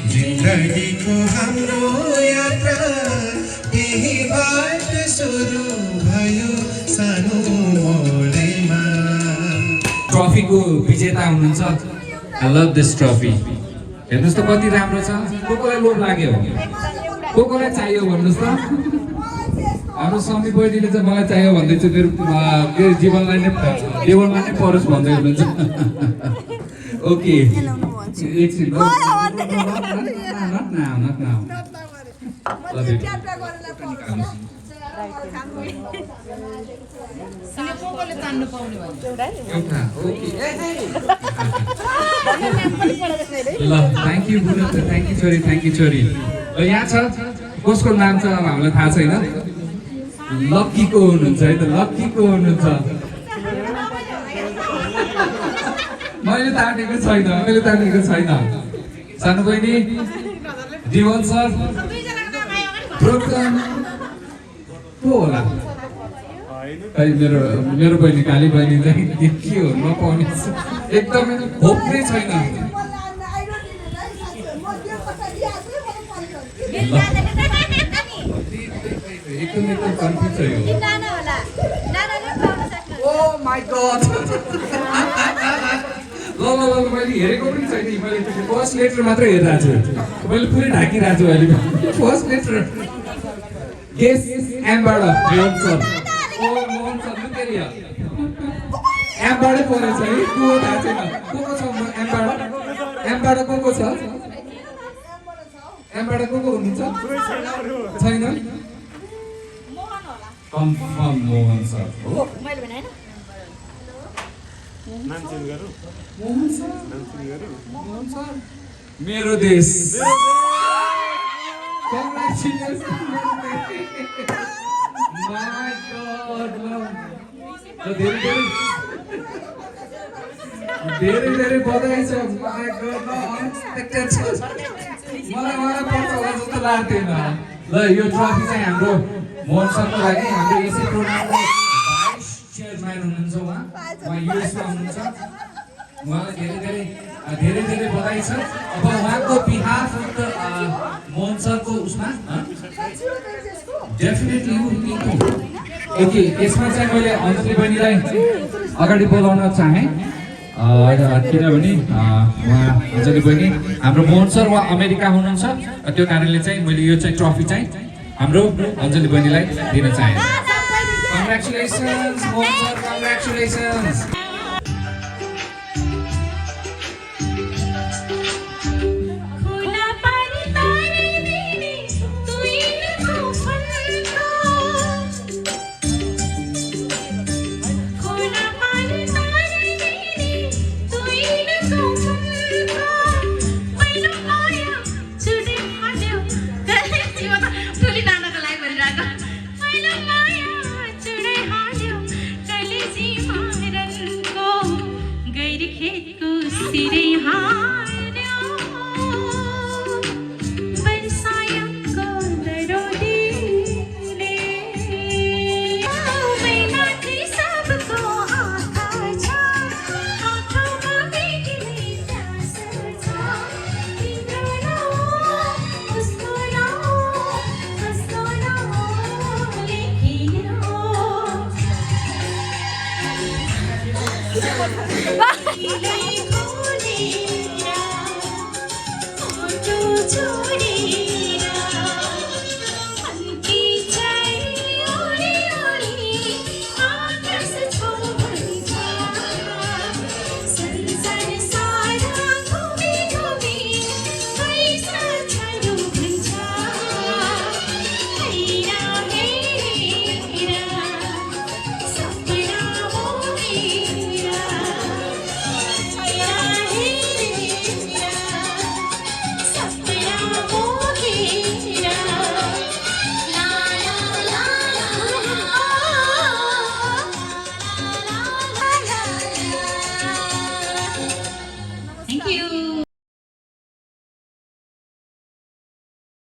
जिन्दगीको हाम्रो यात्रा यहीबाट सुरु भयो सानो मोडेमा। ट्रफीको विजेता हुनुहुन्छ। I love this trophy. हेर्नुहोस् त कति राम्रो छ। कोलाई लोभ लाग्यो, कोलाई चाहियो भन्नुहोस् त। हाम्रो समी बहिनीले चाहिँ मलाई चाहियो भन्दैछ, मेरो जीवनलाई नै टेबलमा नै परोस् भन्दै हुनुहुन्छ। ओके एकछिन ल thank you Guru, thank you छोरी, थ्याङ्क यू छोरी। यहाँ छ कसको नाम छ हामीलाई थाहा छैन। लक्कीको हुनुहुन्छ है त, लक्कीको हुनुहुन्छ। मैले तानेको छैन। सानो बहिनी जीवन सर को होला? मेरो बहिनी काली बहिनी चाहिँ के हो नपाउने, एकदमै होप नै छैन। एकदम कन्फ्युज छ यो। Oh my God. ल मैले हेरेको पनि छैन। मैले फर्स्ट लेटर मात्रै हेरिरहेको छु। मैले पुरै ढाकिरहेको छु अहिले। फर्स्ट लेटर गेस एमबाट मोहन सर। ओ मोहन सर लुकेर एमबाटै परेछ है। को थाहा छैन। को छ एमबाट को छ? एमबाट को हुनुहुन्छ? छैन। कन्फर्म मोहन सर हो। मोहन सर मेरो देश। धेरै बधाई छ। मलाई पर्छ होला जस्तो लाग्दैन। ल यो ट्रफी चाहिँ हाम्रो मोहन सरको लागि, हाम्रो एसी प्रोग्रामको भाइस चेयरम्यान हुनुहुन्छ। उहाँ युएसमा हुनुहुन्छ। उहाँलाई धेरै बधाई छ। अब उहाँको बिहाफ मोहन सरको उसमा डेफिनेटली ओके। यसमा चाहिँ मैले अञ्जली बहिनीलाई अगाडि बोलाउन चाहेँ, किनभने उहाँ अञ्जली बहिनी हाम्रो मोहन सर उहाँ अमेरिका हुनुहुन्छ। त्यो कारणले चाहिँ मैले यो चाहिँ ट्रफी चाहिँ हाम्रो अञ्जली बहिनीलाई दिन चाहेँ। Congratulations Mohan sir, congratulations. Maria, today, how you, छोडी